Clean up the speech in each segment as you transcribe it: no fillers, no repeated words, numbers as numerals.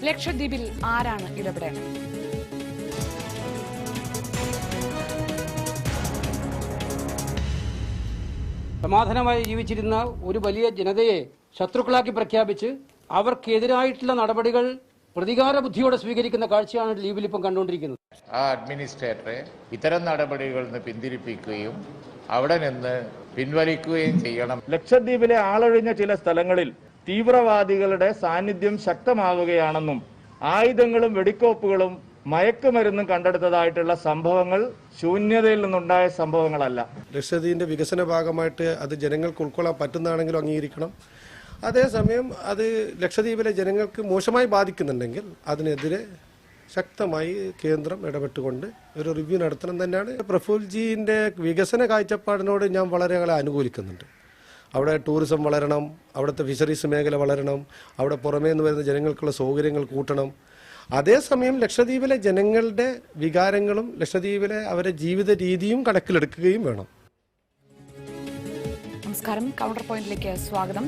ലക്ഷദ്വീപിൽ ആരാണ് ഇടപെടേണ്ടത്? സമാധാനമായി ജീവിച്ചിരുന്ന ഒരു വലിയ ജനതയെ ശത്രുക്കളാക്കി പ്രഖ്യാപിച്ച് അവർക്കെതിരായിട്ടുള്ള നടപടികൾ പ്രതികാര ബുദ്ധിയോടെ സ്വീകരിക്കുന്ന കാഴ്ചയാണ് ദ്വീപിൽ ഇപ്പം കണ്ടുകൊണ്ടിരിക്കുന്നത്. ആ അഡ്മിനിസ്ട്രേറ്ററെ ഇത്തരം നടപടികളിൽ നിന്ന് പിന്തിരിപ്പിക്കുകയും അവിടെ നിന്ന് പിൻവലിക്കുകയും ചെയ്യണം. ലക്ഷദ്വീപിലെ ആളൊഴിഞ്ഞ ചില സ്ഥലങ്ങളിൽ തീവ്രവാദികളുടെ സാന്നിധ്യം ശക്തമാവുകയാണെന്നും ആയുധങ്ങളും വെടിക്കോപ്പുകളും മയക്കുമരുന്നും കണ്ടെടുത്തതായിട്ടുള്ള സംഭവങ്ങൾ ശൂന്യതയിൽ നിന്നുണ്ടായ സംഭവങ്ങളല്ല. ലക്ഷദ്വീപിന്റെ വികസന ഭാഗമായിട്ട് അത് ജനങ്ങൾക്ക് ഉൾക്കൊള്ളാൻ പറ്റുന്നതാണെങ്കിലും അംഗീകരിക്കണം. അതേസമയം അത് ലക്ഷദ്വീപിലെ ജനങ്ങൾക്ക് മോശമായി ബാധിക്കുന്നുണ്ടെങ്കിൽ അതിനെതിരെ ശക്തമായി കേന്ദ്രം ഇടപെട്ടുകൊണ്ട് ഒരു റിവ്യൂ നടത്തണം തന്നെയാണ്. പ്രഫുൽജിന്റെ വികസന കാഴ്ചപ്പാടിനോട് ഞാൻ വളരെ അനുകൂലിക്കുന്നുണ്ട്. അവിടെ ടൂറിസം വളരണം, അവിടുത്തെ ഫിഷറീസ് മേഖല വളരണം, അവിടെ പുറമേ നിന്ന് വരുന്ന ജനങ്ങൾക്കുള്ള സൗകര്യങ്ങൾ കൂട്ടണം. അതേസമയം ലക്ഷദ്വീപിലെ ജനങ്ങളുടെ വികാരങ്ങളും ലക്ഷദ്വീപിലെ അവരുടെ ജീവിത രീതിയും കണക്കിലെടുക്കുകയും വേണം. നമസ്കാരം, കൗണ്ടർ പോയിന്റിലേക്ക് സ്വാഗതം.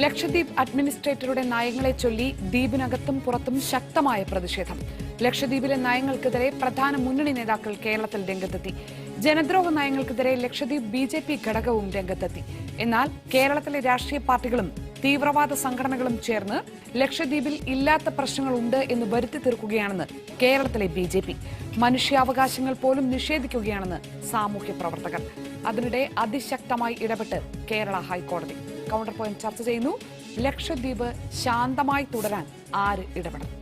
ലക്ഷദ്വീപ് അഡ്മിനിസ്ട്രേറ്ററുടെ നയങ്ങളെ ചൊല്ലി ദ്വീപിനകത്തും പുറത്തും ശക്തമായ പ്രതിഷേധം. ലക്ഷദ്വീപിലെ നയങ്ങൾക്കെതിരെ പ്രധാന മുന്നണി നേതാക്കൾ കേരളത്തിൽ രംഗത്തെത്തി. ജനദ്രോഹ നയങ്ങൾക്കെതിരെ ലക്ഷദ്വീപ് BJP ഘടകവും രംഗത്തെത്തി. എന്നാൽ കേരളത്തിലെ രാഷ്ട്രീയ പാർട്ടികളും തീവ്രവാദ സംഘടനകളും ചേർന്ന് ലക്ഷദ്വീപിൽ ഇല്ലാത്ത പ്രശ്നങ്ങളുണ്ട് എന്ന് വരുത്തി തീർക്കുകയാണെന്ന് കേരളത്തിലെ BJP. മനുഷ്യാവകാശങ്ങൾ പോലും നിഷേധിക്കുകയാണെന്ന് സാമൂഹ്യ പ്രവർത്തകർ. അതിനിടെ അതിശക്തമായി ഇടപെട്ട് കേരള ഹൈക്കോടതി. കൗണ്ടർ പോയിന്റ് ചർച്ച ചെയ്യുന്നു. ലക്ഷദ്വീപ് ശാന്തമായി തുടരാൻ ആര് ഇടപെടണം?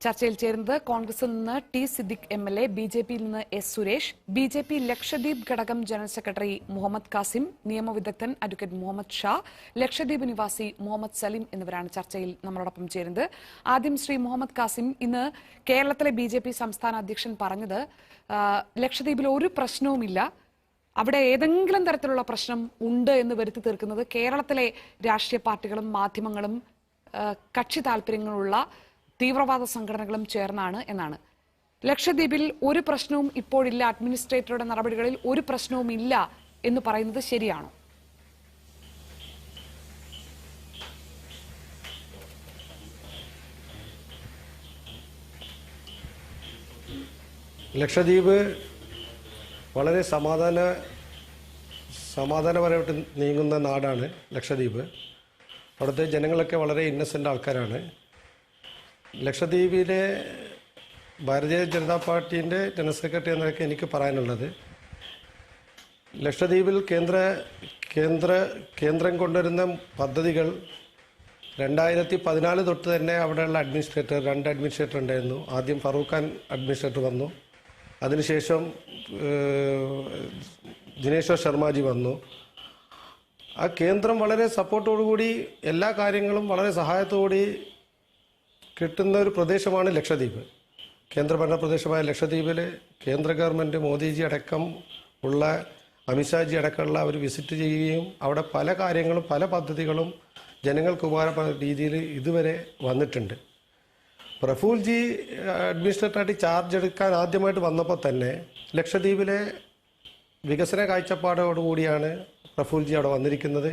ചർച്ചയിൽ ചേരുന്നത് കോൺഗ്രസിൽ നിന്ന് T. സിദ്ദിഖ് MLA, BJPയിൽ നിന്ന് S. സുരേഷ്, BJP ലക്ഷദ്വീപ് ഘടകം ജനറൽ സെക്രട്ടറി മുഹമ്മദ് കാസിം, നിയമവിദഗ്ധൻ അഡ്വക്കേറ്റ് മുഹമ്മദ് ഷാ, ലക്ഷദ്വീപ് നിവാസി മുഹമ്മദ് സലീം എന്നിവരാണ് ചർച്ചയിൽ നമ്മളോടൊപ്പം ചേരുന്നത്. ആദ്യം ശ്രീ മുഹമ്മദ് കാസിം, ഇന്ന് കേരളത്തിലെ BJP സംസ്ഥാന അധ്യക്ഷൻ പറഞ്ഞത് ലക്ഷദ്വീപിൽ ഒരു പ്രശ്നവുമില്ല, അവിടെ ഏതെങ്കിലും തരത്തിലുള്ള പ്രശ്നം ഉണ്ട് എന്ന് വരുത്തി തീർക്കുന്നത് കേരളത്തിലെ രാഷ്ട്രീയ പാർട്ടികളും മാധ്യമങ്ങളും കക്ഷി താല്പര്യങ്ങളുള്ള തീവ്രവാദ സംഘടനകളും ചേർന്നാണ് എന്നാണ്. ലക്ഷദ്വീപിൽ ഒരു പ്രശ്നവും ഇപ്പോഴില്ല, അഡ്മിനിസ്ട്രേറ്ററുടെ നടപടികളിൽ ഒരു പ്രശ്നവും ഇല്ല എന്ന് പറയുന്നത് ശരിയാണോ? ലക്ഷദ്വീപ് വളരെ സമാധാനപരമായിട്ട് നീങ്ങുന്ന നാടാണ് ലക്ഷദ്വീപ്. അവിടുത്തെ ജനങ്ങളൊക്കെ വളരെ ഇന്നസെൻ്റ് ആൾക്കാരാണ്. ലക്ഷദ്വീപിലെ ഭാരതീയ ജനതാ പാർട്ടീൻ്റെ ജനറൽ സെക്രട്ടറി എന്നൊക്കെ എനിക്ക് പറയാനുള്ളത്, ലക്ഷദ്വീപിൽ കേന്ദ്രം കൊണ്ടുവരുന്ന പദ്ധതികൾ 2014 തൊട്ട് തന്നെ അവിടെയുള്ള രണ്ട് അഡ്മിനിസ്ട്രേറ്റർ ഉണ്ടായിരുന്നു. ആദ്യം ഫറൂഖ് ഖാൻ അഡ്മിനിസ്ട്രേറ്റർ വന്നു, അതിനുശേഷം ദിനേശ്വർ ശർമാജി വന്നു. ആ കേന്ദ്രം വളരെ സപ്പോർട്ടോടുകൂടി എല്ലാ കാര്യങ്ങളും വളരെ സഹായത്തോടുകൂടി കിട്ടുന്ന ഒരു പ്രദേശമാണ് ലക്ഷദ്വീപ്. കേന്ദ്രഭരണ പ്രദേശമായ ലക്ഷദ്വീപിൽ കേന്ദ്ര ഗവൺമെൻറ് മോദിജി അടക്കം ഉള്ള അമിത്ഷാജി അടക്കമുള്ള അവർ വിസിറ്റ് ചെയ്യുകയും അവിടെ പല കാര്യങ്ങളും പല പദ്ധതികളും ജനങ്ങൾക്ക് ഉപകാരപ്പെടുന്ന രീതിയിൽ ഇതുവരെ വന്നിട്ടുണ്ട്. പ്രഫുൽജി അഡ്മിനിസ്ട്രേറ്ററായിട്ട് ചാർജ് എടുക്കാൻ ആദ്യമായിട്ട് വന്നപ്പോൾ തന്നെ ലക്ഷദ്വീപിലെ വികസന കാഴ്ചപ്പാടോടുകൂടിയാണ് പ്രഫുൽജി അവിടെ വന്നിരിക്കുന്നത്.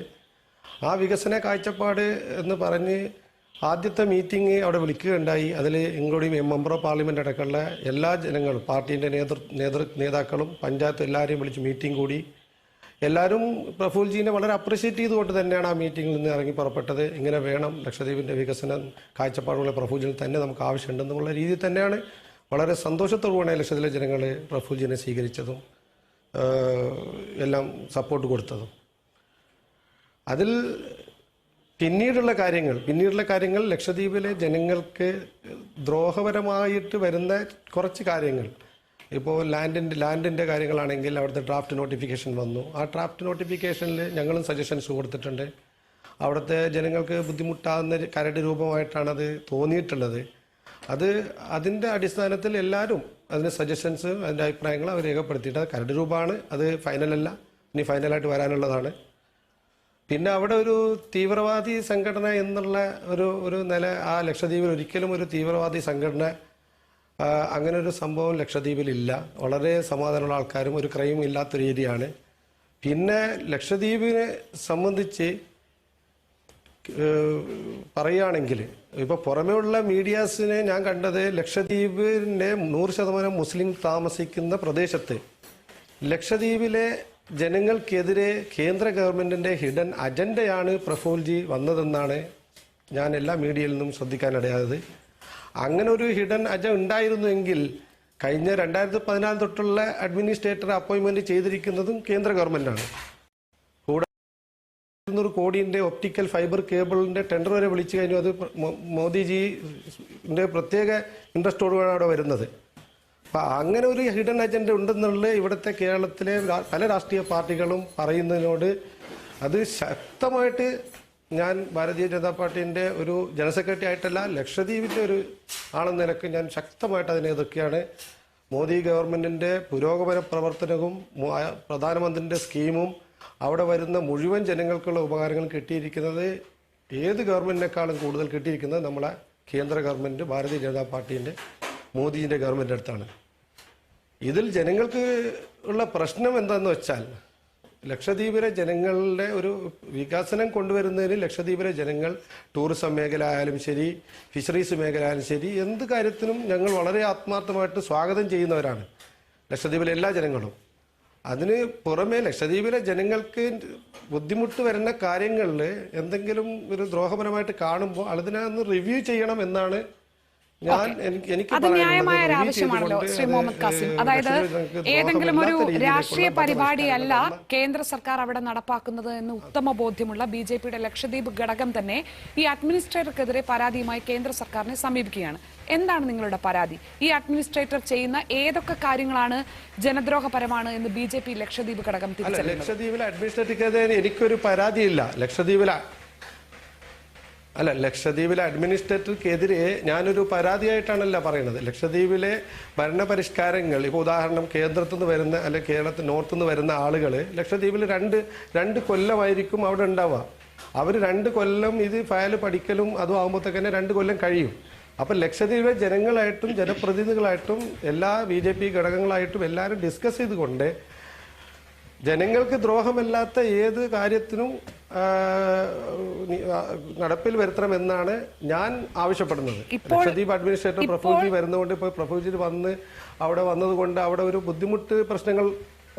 ആ വികസന കാഴ്ചപ്പാട് എന്ന് പറഞ്ഞ് ആദ്യത്തെ മീറ്റിംഗ് അവിടെ വിളിക്കുകയുണ്ടായി. അതിൽ ഇൻക്ലൂഡിങ് മെമ്പർ ഓഫ് പാർലമെൻറ്റ് അടക്കമുള്ള എല്ലാ ജനങ്ങളും പാർട്ടീൻ്റെ നേതാക്കളും പഞ്ചായത്ത് എല്ലാവരെയും വിളിച്ച് മീറ്റിംഗ് കൂടി. എല്ലാവരും പ്രഫുൽജീനെ വളരെ അപ്രിഷ്യേറ്റ് ചെയ്തുകൊണ്ട് തന്നെയാണ് ആ മീറ്റിങ്ങിൽ നിന്ന് ഇറങ്ങി പുറപ്പെട്ടത്. ഇങ്ങനെ വേണം, ലക്ഷദ്വീപിൻ്റെ വികസന കാഴ്ചപ്പാടുള്ള പ്രഫുൽജിനെ തന്നെ നമുക്ക് ആവശ്യമുണ്ടെന്നുള്ള രീതിയിൽ തന്നെയാണ് വളരെ സന്തോഷത്തോടുകൂടിയാണ് ലക്ഷദ്വീപിലെ ജനങ്ങൾ പ്രഫുൽജിനെ സ്വീകരിച്ചതും എല്ലാം സപ്പോർട്ട് കൊടുത്തതും. അതിൽ പിന്നീടുള്ള കാര്യങ്ങൾ ലക്ഷദ്വീപിലെ ജനങ്ങൾക്ക് ദ്രോഹപരമായിട്ട് വരുന്ന കുറച്ച് കാര്യങ്ങൾ, ഇപ്പോൾ ലാൻഡിൻ്റെ കാര്യങ്ങളാണെങ്കിൽ അവിടുത്തെ ഡ്രാഫ്റ്റ് നോട്ടിഫിക്കേഷൻ വന്നു. ആ ഡ്രാഫ്റ്റ് നോട്ടിഫിക്കേഷനിൽ ഞങ്ങളും സജഷൻസ് കൊടുത്തിട്ടുണ്ട്. അവിടുത്തെ ജനങ്ങൾക്ക് ബുദ്ധിമുട്ടാകുന്ന കരട് രൂപമായിട്ടാണത് തോന്നിയിട്ടുള്ളത്. അതിൻ്റെ അടിസ്ഥാനത്തിൽ എല്ലാവരും അതിന് സജഷൻസ് അതിൻ്റെ അഭിപ്രായങ്ങൾ അവർ രേഖപ്പെടുത്തിയിട്ട് അത് കരട് രൂപമാണ്, അത് ഫൈനലല്ല, ഇനി ഫൈനലായിട്ട് വരാനുള്ളതാണ്. പിന്നെ അവിടെ ഒരു തീവ്രവാദി സംഘടന എന്നുള്ള ഒരു നില ആ ലക്ഷദ്വീപിൽ ഒരിക്കലും ഒരു തീവ്രവാദി സംഘടന അങ്ങനെ ഒരു സംഭവം ലക്ഷദ്വീപിലില്ല. വളരെ സമാധാനമുള്ള ആൾക്കാരും ഒരു ക്രൈം ഇല്ലാത്തൊരു ഏരിയയാണ്. പിന്നെ ലക്ഷദ്വീപിനെ സംബന്ധിച്ച് പറയുകയാണെങ്കിൽ ഇപ്പോൾ പുറമേയുള്ള മീഡിയാസിനെ ഞാൻ കണ്ടത് ലക്ഷദ്വീപിൻ്റെ 100% മുസ്ലിം താമസിക്കുന്ന പ്രദേശത്ത് ലക്ഷദ്വീപിലെ ജനങ്ങൾക്കെതിരെ കേന്ദ്ര ഗവൺമെൻറ്റിൻ്റെ ഹിഡൻ അജണ്ടയാണ് പ്രഫുൽജി വന്നതെന്നാണ് ഞാൻ എല്ലാ മീഡിയയിൽ നിന്നും ശ്രദ്ധിക്കാനിടയായത്. അങ്ങനെ ഒരു ഹിഡൻ അജണ്ട ഉണ്ടായിരുന്നുവെങ്കിൽ കഴിഞ്ഞ 2014 തൊട്ടുള്ള അഡ്മിനിസ്ട്രേറ്റർ അപ്പോയിൻമെന്റ് ചെയ്തിരിക്കുന്നതും കേന്ദ്ര ഗവൺമെന്റാണ്. കൂടാതെ 200 കോടിയുടെ ഒപ്റ്റിക്കൽ ഫൈബർ കേബിളിന്റെ ടെൻഡർ വരെ വിളിച്ചു കഴിഞ്ഞു. അത് മോദിജിന്റെ പ്രത്യേക ഇൻട്രസ്റ്റോടുകൂടെ അവിടെ വരുന്നത്. അപ്പം അങ്ങനെ ഒരു ഹിഡൻ അജണ്ട ഉണ്ടെന്നുള്ള ഇവിടുത്തെ കേരളത്തിലെ പല രാഷ്ട്രീയ പാർട്ടികളും പറയുന്നതിനോട് അത് ശക്തമായിട്ട് ഞാൻ ഭാരതീയ ജനതാ പാർട്ടിൻ്റെ ഒരു ജനറൽ സെക്രട്ടറി ആയിട്ടല്ല, ലക്ഷദ്വീപിൻ്റെ ഒരു ആളെന്ന നിലക്ക് ഞാൻ ശക്തമായിട്ട് അതിനെ എതിർക്കുകയാണ്. മോദി ഗവൺമെൻറ്റിൻ്റെ പുരോഗമന പ്രവർത്തനവും പ്രധാനമന്ത്രിൻ്റെ സ്കീമും അവിടെ വരുന്ന മുഴുവൻ ജനങ്ങൾക്കുള്ള ഉപകാരങ്ങൾ കിട്ടിയിരിക്കുന്നത് ഏത് ഗവൺമെൻറ്റിനേക്കാളും കൂടുതൽ കിട്ടിയിരിക്കുന്നത് നമ്മളെ കേന്ദ്ര ഗവൺമെൻറ് ഭാരതീയ ജനതാ പാർട്ടീൻ്റെ മോദിജിൻ്റെ ഗവൺമെൻറ് അടുത്താണ്. ഇതിൽ ജനങ്ങൾക്ക് ഉള്ള പ്രശ്നം എന്താണെന്ന് വെച്ചാൽ ലക്ഷദ്വീപിലെ ജനങ്ങളുടെ ഒരു വികസനം കൊണ്ടുവരുന്നതിന് ലക്ഷദ്വീപിലെ ജനങ്ങൾ ടൂറിസം മേഖല ആയാലും ശരി, ഫിഷറീസ് മേഖല ആയാലും ശരി, എന്ത് കാര്യത്തിനും ഞങ്ങൾ വളരെ ആത്മാർത്ഥമായിട്ട് സ്വാഗതം ചെയ്യുന്നവരാണ് ലക്ഷദ്വീപിലെ എല്ലാ ജനങ്ങളും. അതിന് പുറമെ ലക്ഷദ്വീപിലെ ജനങ്ങൾക്ക് ബുദ്ധിമുട്ട് വരുന്ന കാര്യങ്ങളിൽ എന്തെങ്കിലും ഒരു ദ്രോഹപരമായിട്ട് കാണുമ്പോൾ അതിനെ ഒന്ന് റിവ്യൂ ചെയ്യണം എന്നാണ് അത് ന്യായമായ ഒരു ആവശ്യമാണല്ലോ ശ്രീ മുഹമ്മദ് കാസിം. അതായത് ഏതെങ്കിലും ഒരു രാഷ്ട്രീയ പരിപാടിയല്ല കേന്ദ്ര സർക്കാർ അവിടെ നടപ്പാക്കുന്നത് എന്ന് ഉത്തമ ബോധ്യമുള്ള BJPയുടെ ലക്ഷദ്വീപ് ഘടകം തന്നെ ഈ അഡ്മിനിസ്ട്രേറ്റർക്കെതിരെ പരാതിയുമായി കേന്ദ്ര സർക്കാരിനെ സമീപിക്കുകയാണ്. എന്താണ് നിങ്ങളുടെ പരാതി? ഈ അഡ്മിനിസ്ട്രേറ്റർ ചെയ്യുന്ന ഏതൊക്കെ കാര്യങ്ങളാണ് ജനദ്രോഹപരമാണ് എന്ന് BJP ലക്ഷദ്വീപ് ഘടകം തിരിച്ചറിയുന്നത്? ലക്ഷദ്വീപിലെ അഡ്മിനിസ്ട്രേറ്റർക്കെതിരെ എനിക്കൊരു പരാതിയില്ല. ലക്ഷദ്വീപിലെ അഡ്മിനിസ്ട്രേറ്റർക്കെതിരെ ഞാനൊരു പരാതിയായിട്ടാണല്ല പറയുന്നത്. ലക്ഷദ്വീപിലെ ഭരണപരിഷ്കാരങ്ങൾ, ഇപ്പോൾ ഉദാഹരണം കേന്ദ്രത്തിൽ നിന്ന് വരുന്ന അല്ലെങ്കിൽ കേരളത്തിൽ നോർത്തിൽ നിന്ന് വരുന്ന ആളുകൾ ലക്ഷദ്വീപിൽ രണ്ട് കൊല്ലമായിരിക്കും അവിടെ ഉണ്ടാവുക. അവർ 2 കൊല്ലം ഇത് ഫയൽ പഠിക്കലും അതും ആകുമ്പോഴത്തേക്ക് തന്നെ 2 കൊല്ലം കഴിയും. അപ്പം ലക്ഷദ്വീപിലെ ജനങ്ങളായിട്ടും ജനപ്രതിനിധികളായിട്ടും എല്ലാ BJP ഘടകങ്ങളായിട്ടും എല്ലാവരും ഡിസ്കസ് ചെയ്തുകൊണ്ട് ജനങ്ങൾക്ക് ദ്രോഹമല്ലാത്ത ഏത് കാര്യത്തിനും നടപ്പിൽ വരുത്തണമെന്നാണ് ഞാൻ ആവശ്യപ്പെടുന്നത്. ലക്ഷദ്വീപ് അഡ്മിനിസ്ട്രേറ്റർ പ്രഫുൽജി വരുന്നതുകൊണ്ട് ഇപ്പോൾ പ്രഫുൽജി വന്നതുകൊണ്ട് അവിടെ ഒരു ബുദ്ധിമുട്ട് പ്രശ്നങ്ങൾ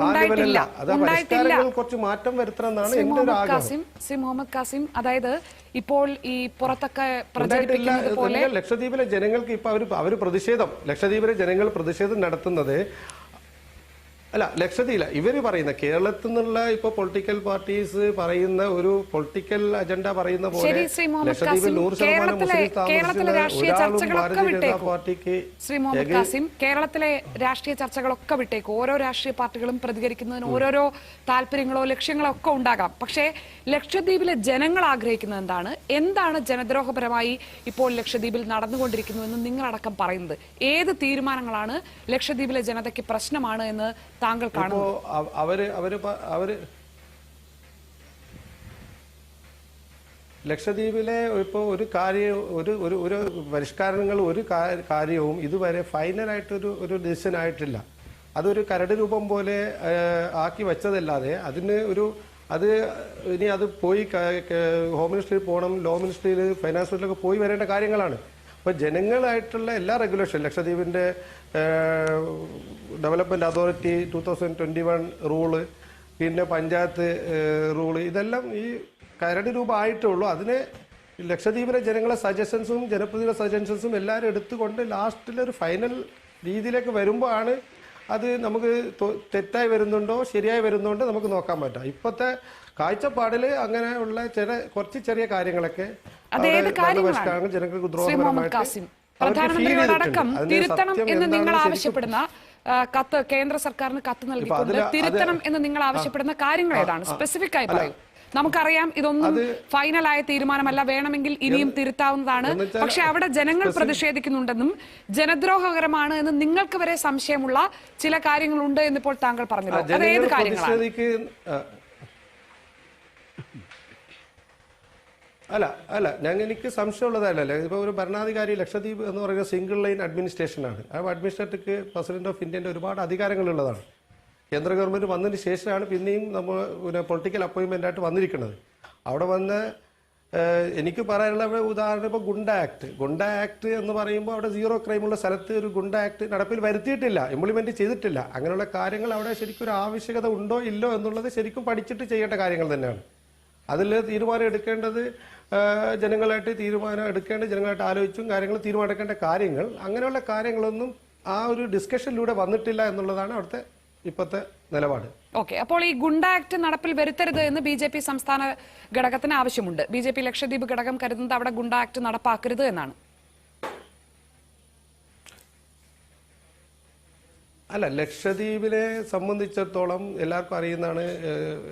ആദ്യമല്ല, അത് പരിഷ്കാരങ്ങൾ കുറച്ച് മാറ്റം വരുത്തണമെന്നാണ് എന്റെ ഒരു ആഗ്രഹം. ശ്രീ മുഹമ്മദ് കാസിം, അതായത് ഇപ്പോൾ ഈ പുറത്തൊക്കെ പ്രചരിപ്പിക്കുന്നത് പോലെ ലക്ഷദ്വീപിലെ ജനങ്ങൾക്ക് ഇപ്പൊ ലക്ഷദ്വീപിലെ ജനങ്ങൾ പ്രതിഷേധം നടത്തുന്നത് ലക്ഷദ്വീപില ഇവര് പറയുന്ന കേരളത്തിൽ നിന്നുള്ള ഇപ്പൊ പൊളിറ്റിക്കൽ പാർട്ടീസ് പറയുന്ന ഒരു പൊളിറ്റിക്കൽ അജണ്ട പറയുന്ന പോലെ ലക്ഷദ്വീപിൽ 100% മുസ്ലിം താമസിക്കുന്ന ഭാരതീയ ജനതാ പാർട്ടിക്ക് ശ്രീ മുഹമ്മദ് കാസിം, കേരളത്തിലെ രാഷ്ട്രീയ ചർച്ചകളൊക്കെ വിട്ടേക്കും. ഓരോ രാഷ്ട്രീയ പാർട്ടികളും പ്രതികരിക്കുന്നതിന് ഓരോരോ താല്പര്യങ്ങളോ ലക്ഷ്യങ്ങളോ ഒക്കെ ഉണ്ടാകാം. പക്ഷേ ലക്ഷദ്വീപിലെ ജനങ്ങൾ ആഗ്രഹിക്കുന്നത് എന്താണ് ജനദ്രോഹപരമായി ഇപ്പോൾ ലക്ഷദ്വീപിൽ നടന്നുകൊണ്ടിരിക്കുന്നുവെന്ന് നിങ്ങളടക്കം പറയുന്നത്? ഏത് തീരുമാനങ്ങളാണ് ലക്ഷദ്വീപിലെ ജനതയ്ക്ക് പ്രശ്നമാണ് എന്ന് താങ്കൾ കാണുന്നു? ലക്ഷദ്വീപിലെ ഇപ്പോൾ ഒരു പരിഷ്കാരങ്ങൾ ഒരു കാര്യവും ഇതുവരെ ഫൈനലായിട്ടൊരു ഡിസിഷൻ ആയിട്ടില്ല. അതൊരു കരട് രൂപം പോലെ ആക്കി വെച്ചതല്ലാതെ ഇനി അത് പോയി ഹോം മിനിസ്ട്രിയിൽ പോകണം, ലോ മിനിസ്ട്രിയിൽ ഫൈനാൻസ് മിനിസ്ട്രിയിലൊക്കെ പോയി വരേണ്ട കാര്യങ്ങളാണ്. അപ്പോൾ ജനങ്ങളായിട്ടുള്ള എല്ലാ റെഗുലേഷൻ, ലക്ഷദ്വീപിൻ്റെ ഡെവലപ്മെന്റ് അതോറിറ്റി 2021 റൂള്, പിന്നെ പഞ്ചായത്ത് റൂള്, ഇതെല്ലാം ഈ കരട് രൂപമായിട്ടുള്ളൂ. അതിന് ലക്ഷദ്വീപിലെ ജനങ്ങളെ സജഷൻസും ജനപ്രതിനിധികളുടെ സജഷൻസും എല്ലാവരും എടുത്തുകൊണ്ട് ലാസ്റ്റിലൊരു ഫൈനൽ രീതിയിലേക്ക് വരുമ്പോൾ ആണ് അത് നമുക്ക് തെറ്റായി വരുന്നുണ്ടോ ശരിയായി വരുന്നുണ്ടോ നമുക്ക് നോക്കാൻ പറ്റാം. ഇപ്പോഴത്തെ കാഴ്ചപ്പാടിൽ അങ്ങനെയുള്ള കുറച്ച് ചെറിയ കാര്യങ്ങളൊക്കെ ജനങ്ങൾക്ക് ദ്രോഹപരമായിട്ട് പ്രധാനമന്ത്രിയോടക്കം തിരുത്തണം എന്ന് നിങ്ങൾ ആവശ്യപ്പെടുന്ന കത്ത് കേന്ദ്ര സർക്കാരിന് കത്ത് നൽകിക്കൊണ്ട് തിരുത്തണം എന്ന് നിങ്ങൾ ആവശ്യപ്പെടുന്ന കാര്യങ്ങൾ ഏതാണ്? സ്പെസിഫിക് ആയി പറയും. നമുക്കറിയാം ഇതൊന്നും ഫൈനലായ തീരുമാനമല്ല, വേണമെങ്കിൽ ഇനിയും തിരുത്താവുന്നതാണ്. പക്ഷെ അവിടെ ജനങ്ങൾ പ്രതിഷേധിക്കുന്നുണ്ടെന്നും ജനദ്രോഹകരമാണ് എന്ന് നിങ്ങൾക്ക് വരെ സംശയമുള്ള ചില കാര്യങ്ങളുണ്ട് എന്നിപ്പോൾ താങ്കൾ പറഞ്ഞല്ലോ. അത് ഏത് കാര്യങ്ങളാണ്? എനിക്ക് സംശയമുള്ളതല്ല. ഇപ്പോൾ ഒരു ഭരണാധികാരി, ലക്ഷദ്വീപ് എന്ന് പറയുന്ന സിംഗിൾ ലൈൻ അഡ്മിനിസ്ട്രേഷനാണ്. ആ അഡ്മിനിസ്ട്രേറ്റർക്ക് പ്രസിഡന്റ് ഓഫ് ഇന്ത്യൻ്റെ ഒരുപാട് അധികാരങ്ങളുള്ളതാണ്. കേന്ദ്ര ഗവൺമെൻറ് വന്നതിന് ശേഷമാണ് പിന്നെയും നമ്മൾ പിന്നെ പൊളിറ്റിക്കൽ അപ്പോയിൻമെൻ്റ് ആയിട്ട് വന്നിരിക്കുന്നത്. അവിടെ വന്ന് എനിക്ക് പറയാനുള്ള ഉദാഹരണം ഇപ്പോൾ ഗുണ്ട ആക്ട് എന്ന് പറയുമ്പോൾ അവിടെ സീറോ ക്രൈമുള്ള സ്ഥലത്ത് ഒരു ഗുണ്ട ആക്ട് നടപ്പിൽ വരുത്തിയിട്ടില്ല, ഇംപ്ലിമെൻറ്റ് ചെയ്തിട്ടില്ല. അങ്ങനെയുള്ള കാര്യങ്ങൾ അവിടെ ശരിക്കും ഒരു ആവശ്യകത ഉണ്ടോ ഇല്ലോ എന്നുള്ളത് ശരിക്കും പഠിച്ചിട്ട് ചെയ്യേണ്ട കാര്യങ്ങൾ തന്നെയാണ്. അതിൽ തീരുമാനം എടുക്കേണ്ടത് ജനങ്ങളായിട്ട് ജനങ്ങളായിട്ട് ആലോചിച്ചും കാര്യങ്ങൾ തീരുമാനിക്കേണ്ട കാര്യങ്ങൾ, അങ്ങനെയുള്ള കാര്യങ്ങളൊന്നും ആ ഒരു ഡിസ്കഷനിലൂടെ വന്നിട്ടില്ല എന്നുള്ളതാണ് അവിടുത്തെ ഇപ്പോഴത്തെ നിലപാട്. ഓക്കെ, അപ്പോൾ ഈ ഗുണ്ട ആക്ട് നടപ്പിൽ വരുത്തരുത് എന്ന് BJP സംസ്ഥാന ഘടകത്തിന് ആവശ്യമുണ്ട്. BJP ലക്ഷദ്വീപ് ഘടകം കരുതുന്നത് അവിടെ ഗുണ്ട ആക്ട് നടപ്പാക്കരുത് എന്നാണ്. അല്ല, ലക്ഷദ്വീപിനെ സംബന്ധിച്ചിടത്തോളം എല്ലാവർക്കും അറിയുന്നതാണ്.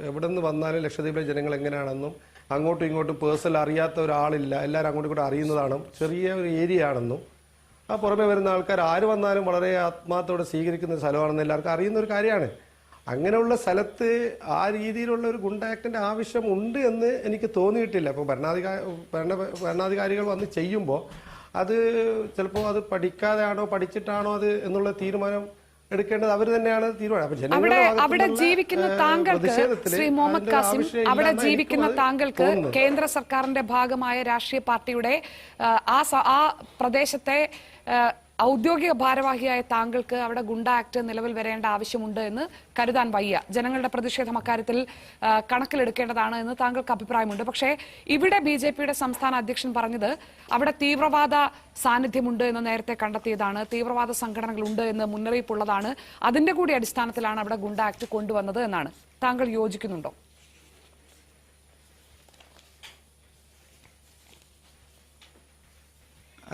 എവിടെ നിന്ന് വന്നാലും ലക്ഷദ്വീപിലെ ജനങ്ങൾ എങ്ങനെയാണെന്നും അങ്ങോട്ടും ഇങ്ങോട്ടും പേഴ്സണൽ അറിയാത്ത ഒരാളില്ല, എല്ലാവരും അങ്ങോട്ടും ഇങ്ങോട്ടും അറിയുന്നതാണ്. ചെറിയ ഒരു ഏരിയ ആണെന്നും ആ പുറമെ വരുന്ന ആൾക്കാർ ആര് വന്നാലും വളരെ ആത്മാർത്ഥത്തോടെ സ്വീകരിക്കുന്ന സ്ഥലമാണെന്ന് എല്ലാവർക്കും അറിയുന്ന ഒരു കാര്യമാണ്. അങ്ങനെയുള്ള സ്ഥലത്ത് ആ രീതിയിലുള്ള ഒരു ഗുണ്ട ആക്ടിന്റെ ആവശ്യം ഉണ്ട് എന്ന് എനിക്ക് തോന്നിയിട്ടില്ല. ഇപ്പോൾ ഭരണാധികാരികൾ വന്ന് ചെയ്യുമ്പോൾ അത് ചിലപ്പോൾ അത് പഠിക്കാതെയാണോ പഠിച്ചിട്ടാണോ അത് എന്നുള്ള തീരുമാനം എടുക്കേണ്ടത് അവർ തന്നെയാണ് തീരുമാനം. അവിടെ ജീവിക്കുന്ന താങ്കൾക്ക് ശ്രീ മുഹമ്മദ് കാസിം, അവിടെ ജീവിക്കുന്ന താങ്കൾക്ക് കേന്ദ്ര സർക്കാരിന്റെ ഭാഗമായ രാഷ്ട്രീയ പാർട്ടിയുടെ ആ പ്രദേശത്തെ ഔദ്യോഗിക ഭാരവാഹിയായ താങ്കൾക്ക് അവിടെ ഗുണ്ട ആക്ട് നിലവിൽ വരേണ്ട ആവശ്യമുണ്ട് എന്ന് കരുതാൻ വയ്യ. ജനങ്ങളുടെ പ്രതിഷേധം അക്കാര്യത്തിൽ കണക്കിലെടുക്കേണ്ടതാണ് എന്ന് താങ്കൾക്ക് അഭിപ്രായമുണ്ട്. പക്ഷേ ഇവിടെ BJPയുടെ സംസ്ഥാന അധ്യക്ഷൻ പറഞ്ഞത് അവിടെ തീവ്രവാദ സാന്നിധ്യമുണ്ട് എന്ന് നേരത്തെ കണ്ടെത്തിയതാണ്, തീവ്രവാദ സംഘടനകളുണ്ട് എന്ന് മുന്നറിയിപ്പുള്ളതാണ്, അതിന്റെ കൂടി അടിസ്ഥാനത്തിലാണ് അവിടെ ഗുണ്ട ആക്ട് കൊണ്ടുവന്നത് എന്നാണ്. താങ്കൾ യോജിക്കുന്നുണ്ടോ?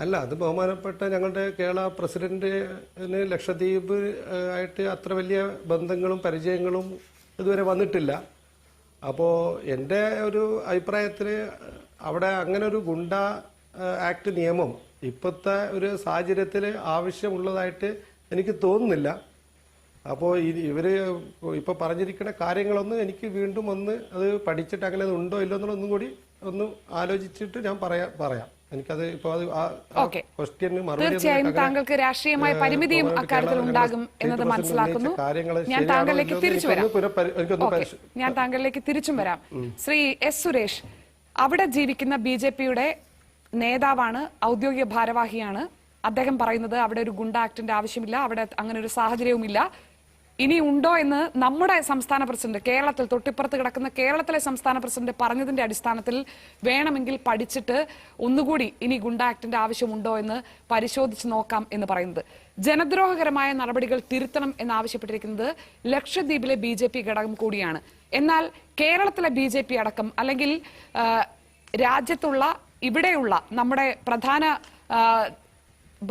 അല്ല, അത് ബഹുമാനപ്പെട്ട ഞങ്ങളുടെ കേരള പ്രസിഡന്റിന് ലക്ഷദ്വീപ് ആയിട്ട് അത്ര വലിയ ബന്ധങ്ങളും പരിചയങ്ങളും ഇതുവരെ വന്നിട്ടില്ല. അപ്പോൾ എൻ്റെ ഒരു അഭിപ്രായത്തിൽ അവിടെ അങ്ങനെ ഒരു ഗുണ്ട ആക്ട് നിയമം ഇപ്പോഴത്തെ ഒരു സാഹചര്യത്തിൽ ആവശ്യമുള്ളതായിട്ട് എനിക്ക് തോന്നുന്നില്ല. അപ്പോൾ ഇവർ ഇപ്പോൾ പറഞ്ഞിരിക്കുന്ന കാര്യങ്ങളൊന്നും എനിക്ക് വീണ്ടും ഒന്ന് അത് പഠിച്ചിട്ട് അങ്ങനെ ഉണ്ടോ ഇല്ലോ എന്നുള്ളതൊന്നും കൂടി ഒന്ന് ആലോചിച്ചിട്ട് ഞാൻ പറയാം. എനിക്കത് ഇപ്പോൾ തീർച്ചയായും താങ്കൾക്ക് രാഷ്ട്രീയമായ പരിമിതിയും അക്കാര്യത്തിൽ ഉണ്ടാകും എന്നത് മനസ്സിലാക്കുന്നു. ഞാൻ താങ്കളിലേക്ക് തിരിച്ചും വരാം. ശ്രീ എസ് സുരേഷ്, അവിടെ ജീവിക്കുന്ന BJPയുടെ നേതാവാണ്, ഔദ്യോഗിക ഭാരവാഹിയാണ്. അദ്ദേഹം പറയുന്നത് അവിടെ ഒരു ഗുണ്ട ആക്ടിന്റെ ആവശ്യമില്ല, അവിടെ അങ്ങനെ ഒരു സാഹചര്യവുമില്ല. ഇനി ഉണ്ടോ എന്ന് നമ്മുടെ സംസ്ഥാന പ്രസിഡന്റ്, കേരളത്തിൽ തൊട്ടിപ്പുറത്ത് കിടക്കുന്ന കേരളത്തിലെ സംസ്ഥാന പ്രസിഡന്റ് പറഞ്ഞതിന്റെ അടിസ്ഥാനത്തിൽ വേണമെങ്കിൽ പഠിച്ചിട്ട് ഒന്നുകൂടി ഇനി ഗുണ്ട ആക്ടിന്റെ ആവശ്യമുണ്ടോ എന്ന് പരിശോധിച്ച് നോക്കാം എന്ന് പറയുന്നത്. ജനദ്രോഹകരമായ നടപടികൾ തിരുത്തണം എന്നാവശ്യപ്പെട്ടിരിക്കുന്നത് ലക്ഷദ്വീപിലെ BJP ഘടകം കൂടിയാണ്. എന്നാൽ കേരളത്തിലെ BJP അടക്കം, അല്ലെങ്കിൽ രാജ്യത്തുള്ള ഇവിടെയുള്ള നമ്മുടെ പ്രധാന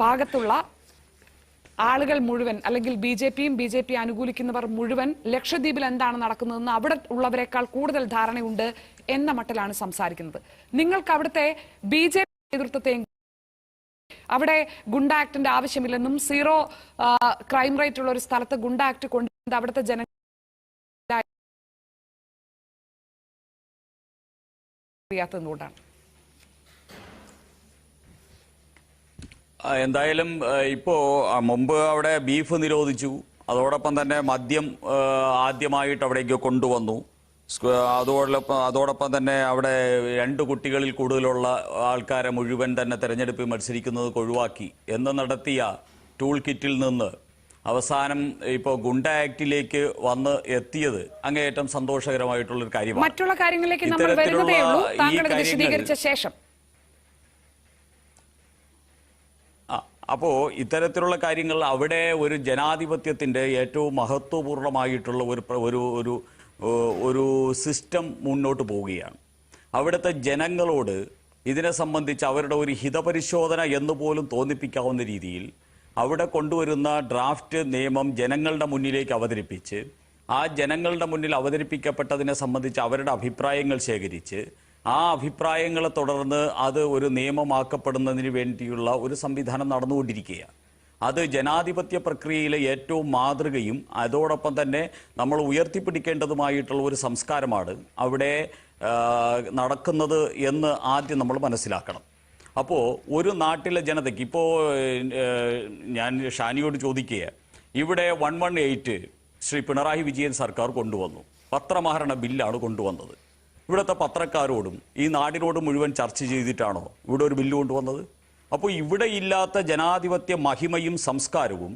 ഭാഗത്തുള്ള ആളുകൾ മുഴുവൻ, അല്ലെങ്കിൽ BJPയും BJP അനുകൂലിക്കുന്നവർ മുഴുവൻ ലക്ഷദ്വീപിൽ എന്താണ് നടക്കുന്നതെന്ന് അവിടെ ഉള്ളവരെക്കാൾ കൂടുതൽ ധാരണയുണ്ട് എന്ന മട്ടിലാണ് സംസാരിക്കുന്നത്. നിങ്ങൾക്ക് അവിടുത്തെ BJP നേതൃത്വത്തെ അവിടെ ഗുണ്ട ആക്ടിന്റെ ആവശ്യമില്ലെന്നും സീറോ ക്രൈം റേറ്റ് ഉള്ള ഒരു സ്ഥലത്ത് ഗുണ്ട ആക്ട് കൊണ്ടുവന്നത് അവിടുത്തെ ജനങ്ങൾ അറിയാത്തതുകൊണ്ടാണ്. എന്തായാലും ഇപ്പോ മുമ്പ് അവിടെ ബീഫ് നിരോധിച്ചു, അതോടൊപ്പം തന്നെ മദ്യം ആദ്യമായിട്ട് അവിടേക്ക് കൊണ്ടുവന്നു. അതോടൊപ്പം തന്നെ അവിടെ 2 കുട്ടികളിൽ കൂടുതലുള്ള ആൾക്കാരെ മുഴുവൻ തന്നെ തെരഞ്ഞെടുപ്പിൽ മത്സരിക്കുന്നത് ഒഴിവാക്കി എന്ന് നടത്തിയ ടൂൾ കിറ്റിൽ നിന്ന് അവസാനം ഇപ്പോൾ ഗുണ്ട ആക്ടിലേക്ക് വന്ന് എത്തിയത് അങ്ങേയറ്റം സന്തോഷകരമായിട്ടുള്ളൊരു കാര്യമാണ്. മറ്റുള്ള കാര്യങ്ങളിലേക്ക് നമ്മൾ വരുന്നതേ ഉള്ളൂ, താങ്കൾ വിശദീകരിച്ച ശേഷം. അപ്പോൾ ഇത്തരത്തിലുള്ള കാര്യങ്ങൾ അവിടെ ഒരു ജനാധിപത്യത്തിൻ്റെ ഏറ്റവും മഹത്വപൂർണ്ണമായിട്ടുള്ള ഒരു സിസ്റ്റം മുന്നോട്ട് പോവുകയാണ്. അവിടുത്തെ ജനങ്ങളോട് ഇതിനെ സംബന്ധിച്ച് അവരുടെ ഒരു ഹിതപരിശോധന എന്ന് പോലും തോന്നിപ്പിക്കാവുന്ന രീതിയിൽ അവിടെ കൊണ്ടുവരുന്ന ഡ്രാഫ്റ്റ് നിയമം ജനങ്ങളുടെ മുന്നിലേക്ക് അവതരിപ്പിച്ച് ആ ജനങ്ങളുടെ മുന്നിൽ അവതരിപ്പിക്കപ്പെട്ടതിനെ സംബന്ധിച്ച് അവരുടെ അഭിപ്രായങ്ങൾ ശേഖരിച്ച് ആ അഭിപ്രായങ്ങളെ തുടർന്ന് അത് ഒരു നിയമമാക്കപ്പെടുന്നതിന് വേണ്ടിയുള്ള ഒരു സംവിധാനം നടന്നുകൊണ്ടിരിക്കുകയാണ്. അത് ജനാധിപത്യ പ്രക്രിയയിലെ ഏറ്റവും മാതൃകയും അതോടൊപ്പം തന്നെ നമ്മൾ ഉയർത്തിപ്പിടിക്കേണ്ടതുമായിട്ടുള്ള ഒരു സംസ്കാരമാണ് അവിടെ നടക്കുന്നത് എന്ന് ആദ്യം നമ്മൾ മനസ്സിലാക്കണം. അപ്പോൾ ഒരു നാട്ടിലെ ജനതയ്ക്ക് ഇപ്പോൾ ഞാൻ ഷാനിയോട് ചോദിക്കുക, ഇവിടെ 118 ശ്രീ പിണറായി വിജയൻ സർക്കാർ കൊണ്ടുവന്നു. പത്രമാഹരണ ബില്ലാണ് കൊണ്ടുവന്നത്. ഇവിടുത്തെ പത്രക്കാരോടും ഈ നാടിനോടും മുഴുവൻ ചർച്ച ചെയ്തിട്ടാണോ ഇവിടെ ഒരു ബില്ല് കൊണ്ടുവന്നത്? അപ്പോൾ ഇവിടെ ഇല്ലാത്ത ജനാധിപത്യ മഹിമയും സംസ്കാരവും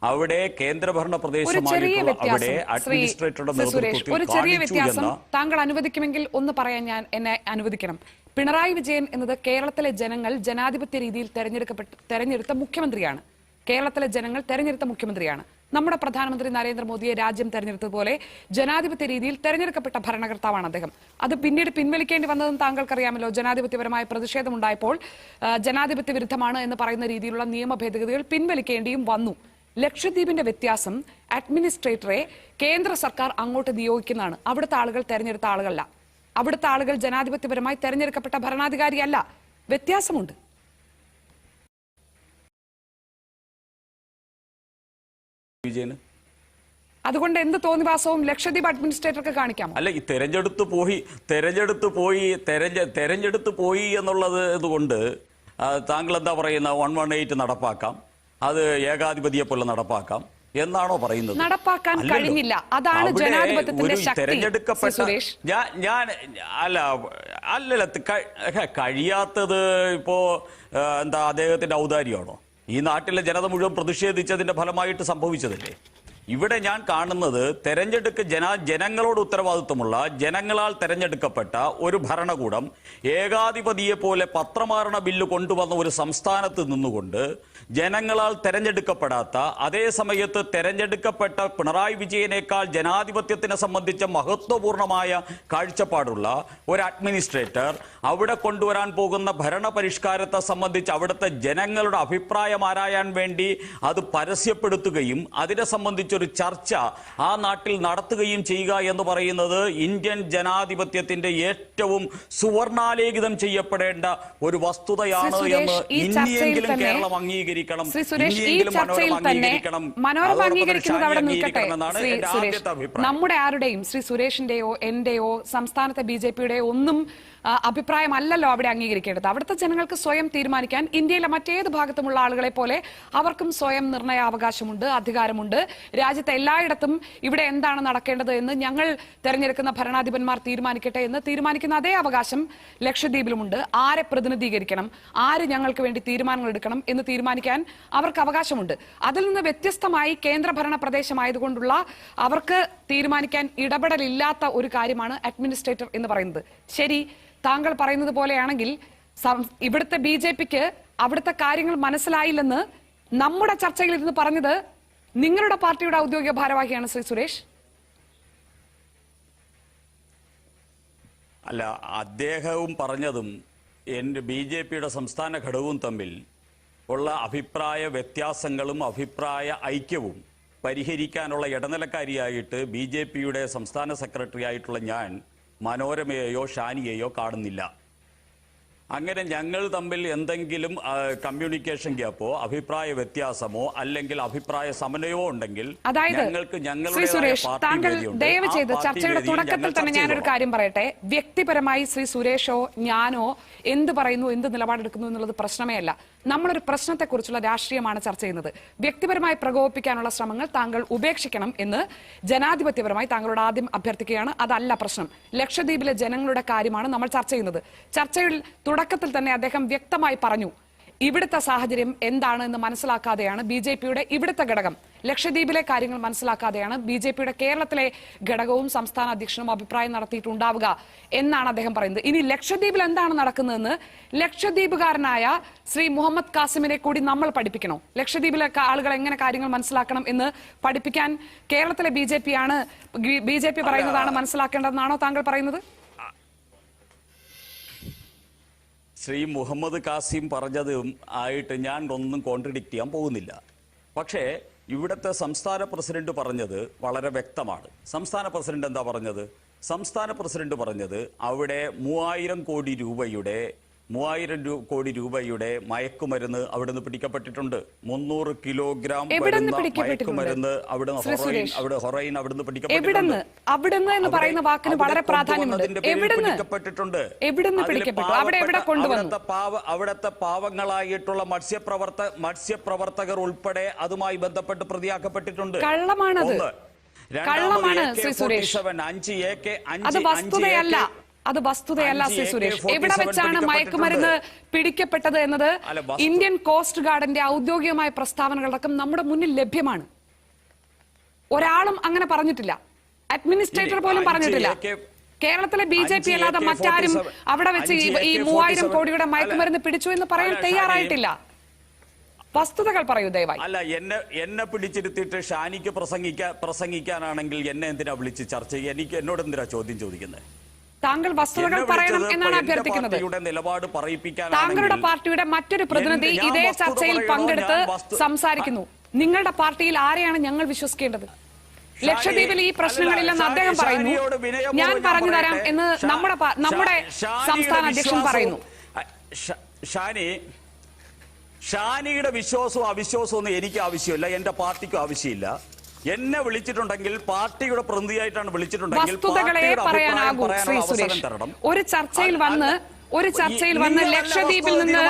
അവിടെ കേന്ദ്രഭരണ പ്രദേശമായിട്ടുള്ള അവിടെ അഡ്മിനിസ്ട്രേറ്ററുടെ നേതൃത്വത്തിൽ ഒരു ചെറിയ വ്യത്യാസം താങ്കൾ അനുവദിക്കുമെങ്കിൽ ഒന്ന് പറയാൻ ഞാൻ എന്നെ അനുവദിക്കണം. പിണറായി വിജയൻ എന്നത് കേരളത്തിലെ ജനങ്ങൾ ജനാധിപത്യ രീതിയിൽ തെരഞ്ഞെടുത്ത മുഖ്യമന്ത്രിയാണ്. കേരളത്തിലെ ജനങ്ങൾ തെരഞ്ഞെടുത്ത മുഖ്യമന്ത്രിയാണ്. നമ്മുടെ പ്രധാനമന്ത്രി നരേന്ദ്രമോദിയെ രാജ്യം തെരഞ്ഞെടുത്തതുപോലെ ജനാധിപത്യ രീതിയിൽ തെരഞ്ഞെടുക്കപ്പെട്ട ഭരണകർത്താവാണ് അദ്ദേഹം. അത് പിന്നീട് പിൻവലിക്കേണ്ടി വന്നതെന്ന് താങ്കൾക്കറിയാമല്ലോ. ജനാധിപത്യപരമായ പ്രതിഷേധമുണ്ടായപ്പോൾ ജനാധിപത്യ വിരുദ്ധമാണ് എന്ന് പറയുന്ന രീതിയിലുള്ള നിയമ ഭേദഗതികൾ പിൻവലിക്കേണ്ടിയും വന്നു. ലക്ഷദ്വീപിന്റെ വ്യത്യാസം അഡ്മിനിസ്ട്രേറ്ററെ കേന്ദ്ര സർക്കാർ അങ്ങോട്ട് നിയോഗിക്കുന്നതാണ്. അവിടുത്തെ ആളുകൾ തെരഞ്ഞെടുത്ത ആളുകളല്ല. അവിടുത്തെ ആളുകൾ ജനാധിപത്യപരമായി തെരഞ്ഞെടുക്കപ്പെട്ട ഭരണാധികാരിയല്ല. വ്യത്യാസമുണ്ട്. അതുകൊണ്ട് എന്ത് തോന്നിവാസവും ലക്ഷദ്വീപ് അഡ്മിനിസ്ട്രേറ്റർക്ക് കാണിക്കാം? അല്ല, ഈ തെരഞ്ഞെടുത്ത് പോയി എന്നുള്ളത് കൊണ്ട് താങ്കൾ എന്താ പറയുന്ന 118 നടപ്പാക്കാം, അത് ഏകാധിപതിയെ പോലെ നടപ്പാക്കാം എന്നാണോ പറയുന്നത്? നടപ്പാക്കാൻ കഴിഞ്ഞില്ല. അതാണ് ജനാധിപത്യത്തിന്റെ ശക്തി. കഴിയാത്തത് ഇപ്പോ എന്താ അദ്ദേഹത്തിന്റെ ഔദാര്യമാണോ? ഈ നാട്ടിലെ ജനത മുഴുവൻ പ്രതിഷേധിച്ചതിന്റെ ഫലമായിട്ട് സംഭവിച്ചതല്ലേ? ഇവിടെ ഞാൻ കാണുന്നത് ജനങ്ങളോട് ഉത്തരവാദിത്വമുള്ള ജനങ്ങളാൽ തെരഞ്ഞെടുക്കപ്പെട്ട ഒരു ഭരണകൂടം ഏകാധിപതിയെ പോലെ പത്രമാരണ ബില്ല് കൊണ്ടുവന്ന ഒരു സംസ്ഥാനത്ത് നിന്നുകൊണ്ട് ജനങ്ങളാൽ തെരഞ്ഞെടുക്കപ്പെടാത്ത, അതേ സമയത്ത് തെരഞ്ഞെടുക്കപ്പെട്ട പിണറായി വിജയനേക്കാൾ ജനാധിപത്യത്തിനെ സംബന്ധിച്ച മഹത്വപൂർണമായ കാഴ്ചപ്പാടുള്ള ഒരു അഡ്മിനിസ്ട്രേറ്റർ അവിടെ കൊണ്ടുവരാൻ പോകുന്ന ഭരണപരിഷ്കാരത്തെ സംബന്ധിച്ച് അവിടുത്തെ ജനങ്ങളുടെ അഭിപ്രായം ആരായാൻ വേണ്ടി അത് പരസ്യപ്പെടുത്തുകയും അതിനെ സംബന്ധിച്ച് ഒരു ചർച്ച ആ നാട്ടിൽ നടത്തുകയും ചെയ്യുക എന്ന് പറയുന്നത് ഇന്ത്യൻ ജനാധിപത്യത്തിന്റെ ഏറ്റവും സുവർണാലേഖിതം ചെയ്യപ്പെടേണ്ട ഒരു വസ്തുതയാണ് എന്ന് ഇനിയെങ്കിലും കേരളം അംഗീകരിക്കണം. നമ്മുടെ ആരുടെയും, ശ്രീ സുരേഷിന്റെയോ എന്റെയോ സംസ്ഥാനത്തെ BJPയുടെയോ ഒന്നും അഭിപ്രായമല്ലല്ലോ അവിടെ അംഗീകരിക്കേണ്ടത്. അവിടുത്തെ ജനങ്ങൾക്ക് സ്വയം തീരുമാനിക്കാൻ ഇന്ത്യയിലെ മറ്റേത് ഭാഗത്തുമുള്ള ആളുകളെ പോലെ അവർക്കും സ്വയം നിർണയാവകാശമുണ്ട്, അധികാരമുണ്ട്. രാജ്യത്തെ എല്ലായിടത്തും ഇവിടെ എന്താണ് നടക്കേണ്ടത് എന്ന് ഞങ്ങൾ തെരഞ്ഞെടുക്കുന്ന ഭരണാധിപന്മാർ തീരുമാനിക്കട്ടെ എന്ന് തീരുമാനിക്കുന്ന അതേ അവകാശം ലക്ഷദ്വീപിലുമുണ്ട്. ആരെ പ്രതിനിധീകരിക്കണം, ആര് ഞങ്ങൾക്ക് വേണ്ടി തീരുമാനങ്ങൾ എടുക്കണം എന്ന് തീരുമാനിക്കാൻ അവർക്ക് അവകാശമുണ്ട്. അതിൽ നിന്ന് വ്യത്യസ്തമായി കേന്ദ്രഭരണ പ്രദേശമായതുകൊണ്ടുള്ള അവർക്ക് തീരുമാനിക്കാൻ ഇടപെടലില്ലാത്ത ഒരു കാര്യമാണ് അഡ്മിനിസ്ട്രേറ്റർ എന്ന് പറയുന്നത്. ശരി, താങ്കൾ പറയുന്നത് പോലെയാണെങ്കിൽ ഇവിടുത്തെ BJPക്ക് അവിടുത്തെ കാര്യങ്ങൾ മനസ്സിലായില്ലെന്ന് നമ്മുടെ ചർച്ചയിൽ ഇരുന്ന് പറഞ്ഞത് നിങ്ങളുടെ പാർട്ടിയുടെ ഔദ്യോഗിക ഭാരവാഹിയാണ് ശ്രീ സുരേഷ്. അല്ല, അദ്ദേഹവും പറഞ്ഞതും എൻ്റെ BJPയുടെ സംസ്ഥാന ഘടകവും തമ്മിൽ ഉള്ള അഭിപ്രായ വ്യത്യാസങ്ങളും അഭിപ്രായ ഐക്യവും പരിഹരിക്കാനുള്ള ഇടനിലക്കാരിയായിട്ട് BJPയുടെ സംസ്ഥാന സെക്രട്ടറി ആയിട്ടുള്ള ഞാൻ മനോരമയെയോ ഷാനിയെയോ കാണുന്നില്ല. അങ്ങനെ ഞങ്ങൾ തമ്മിൽ എന്തെങ്കിലും കമ്മ്യൂണിക്കേഷൻ ഗ്യാപ്പോ അഭിപ്രായ വ്യത്യാസമോ അല്ലെങ്കിൽ അഭിപ്രായ സമന്വയമോ ഉണ്ടെങ്കിൽ ശ്രീ സുരേഷ്, താങ്കൾ ദയവ് ചെയ്ത് ചർച്ചയുടെ തുടക്കത്തിൽ തന്നെ ഞാനൊരു കാര്യം പറയട്ടെ. വ്യക്തിപരമായി ശ്രീ സുരേഷോ ഞാനോ എന്ത് പറയുന്നു, എന്ത് നിലപാടെടുക്കുന്നു എന്നുള്ളത് പ്രശ്നമേ അല്ല. നമ്മളൊരു പ്രശ്നത്തെക്കുറിച്ചുള്ള രാഷ്ട്രീയമാണ് ചർച്ച ചെയ്യുന്നത്. വ്യക്തിപരമായി പ്രകോപിപ്പിക്കാനുള്ള ശ്രമങ്ങൾ താങ്കൾ ഉപേക്ഷിക്കണം എന്ന് ജനാധിപത്യപരമായി താങ്കളോട് ആദ്യം അഭ്യർത്ഥിക്കുകയാണ്. അതല്ല പ്രശ്നം. ലക്ഷദ്വീപിലെ ജനങ്ങളുടെ കാര്യമാണ് നമ്മൾ ചർച്ച ചെയ്യുന്നത്. ചർച്ചയിൽ തുടക്കത്തിൽ തന്നെ അദ്ദേഹം വ്യക്തമായി പറഞ്ഞു, ഇവിടുത്തെ സാഹചര്യം എന്താണ് എന്ന് മനസ്സിലാക്കാതെയാണ് BJPയുടെ ഇവിടുത്തെ ഘടകം, ലക്ഷദ്വീപിലെ കാര്യങ്ങൾ മനസ്സിലാക്കാതെയാണ് BJPയുടെ കേരളത്തിലെ ഘടകവും സംസ്ഥാന അധ്യക്ഷനും അഭിപ്രായം നടത്തിയിട്ടുണ്ടാവുക എന്നാണ് അദ്ദേഹം പറയുന്നത്. ഇനി ലക്ഷദ്വീപിൽ എന്താണ് നടക്കുന്നതെന്ന് ലക്ഷദ്വീപുകാരനായ ശ്രീ മുഹമ്മദ് കാസിമിനെ കൂടി നമ്മൾ പഠിപ്പിക്കണോ? ലക്ഷദ്വീപിലെ ആളുകൾ എങ്ങനെ കാര്യങ്ങൾ മനസ്സിലാക്കണം എന്ന് പഠിപ്പിക്കാൻ കേരളത്തിലെ BJP പറയുന്നതാണ് മനസ്സിലാക്കേണ്ടതെന്നാണോ താങ്കൾ പറയുന്നത്? ശ്രീ മുഹമ്മദ് കാസിം പറഞ്ഞതും ആയിട്ട് ഞാൻ ഒന്നും കോൺട്രഡിക്റ്റ് ചെയ്യാൻ പോകുന്നില്ല. പക്ഷേ ഇവിടുത്തെ സംസ്ഥാന പ്രസിഡന്റ് പറഞ്ഞത് വളരെ വ്യക്തമാണ്. സംസ്ഥാന പ്രസിഡന്റ് എന്താ പറഞ്ഞത്? സംസ്ഥാന പ്രസിഡന്റ് പറഞ്ഞത് അവിടെ 3000 കോടി രൂപയുടെ മയക്കുമരുന്ന് അവിടെ നിന്ന് പിടിക്കപ്പെട്ടിട്ടുണ്ട്. 300 കിലോഗ്രാം മയക്കുമരുന്ന് ഹൊറൈൻ അവിടുന്ന് പിടിക്കപ്പെട്ടിട്ടുണ്ട്. അവിടുത്തെ പാവങ്ങളായിട്ടുള്ള മത്സ്യപ്രവർത്തകർ ഉൾപ്പെടെ അതുമായി ബന്ധപ്പെട്ട് പ്രതിയാക്കപ്പെട്ടിട്ടുണ്ട്. കള്ളമാണ് ശ്രീ സുരേഷ്. അത് വസ്തുതയല്ല, അത് വസ്തുതയല്ല ശ്രീ സുരേഷ്. എവിടെ വെച്ചാണ് മയക്കുമരുന്ന് പിടിക്കപ്പെട്ടത് എന്നത് ഇന്ത്യൻ കോസ്റ്റ് ഗാർഡിന്റെ ഔദ്യോഗികമായ പ്രസ്താവനകളടക്കം നമ്മുടെ മുന്നിൽ ലഭ്യമാണ്. ഒരാളും അങ്ങനെ പറഞ്ഞിട്ടില്ല, അഡ്മിനിസ്ട്രേറ്റർ പോലും പറഞ്ഞിട്ടില്ല. കേരളത്തിലെ BJP അല്ലാതെ മറ്റാരും അവിടെ വെച്ച് ഈ 3000 കോടിയുടെ മയക്കുമരുന്ന് പിടിച്ചു എന്ന് പറയാൻ തയ്യാറായിട്ടില്ല. വസ്തുതകൾ പറയൂ ദയവായി. അല്ല, എന്നെ പിടിച്ചിരുത്തിയിട്ട് ഷാനിക്ക് പ്രസംഗിക്കാനാണെങ്കിൽ എന്നെ എന്തിനാ വിളിച്ച് ചർച്ച ചെയ്യുക? എന്നോട് എന്തിനാ ചോദ്യം ചോദിക്കുന്നത്? താങ്കൾ വസ്തുതകൾ പറയണം എന്നാണ് അഭ്യർത്ഥിക്കുന്നത്. നിലപാട് പറയിപ്പിക്കാൻ താങ്കളുടെ പാർട്ടിയുടെ മറ്റൊരു പ്രതിനിധി ഇതേ ചർച്ചയിൽ പങ്കെടുത്ത് സംസാരിക്കുന്നു. നിങ്ങളുടെ പാർട്ടിയിൽ ആരെയാണ് ഞങ്ങൾ വിശ്വസിക്കേണ്ടത്? ലക്ഷദ്വീപിൽ ഈ പ്രശ്നങ്ങളില്ലെന്ന് അദ്ദേഹം പറയുന്നു. ഞാൻ പറഞ്ഞു തരാം എന്ന് നമ്മുടെ സംസ്ഥാന അധ്യക്ഷൻ പറയുന്നു. ഷാനിയുടെ വിശ്വാസവും അവിശ്വാസവും ഒന്നും എനിക്ക് ആവശ്യമില്ല, എന്റെ പാർട്ടിക്കും ആവശ്യമില്ല. എന്നെ വിളിച്ചിട്ടുണ്ടെങ്കിൽ പാർട്ടിയുടെ പ്രതിനിധിയായിട്ടാണ് വിളിച്ചിട്ടുണ്ടെങ്കിൽ വസ്തുതകളെ പറയാനാകൂ ശ്രീ സുരേഷ്. ഒരു ചർച്ചയിൽ വന്ന് ലക്ഷദ്വീപിൽ നിന്ന്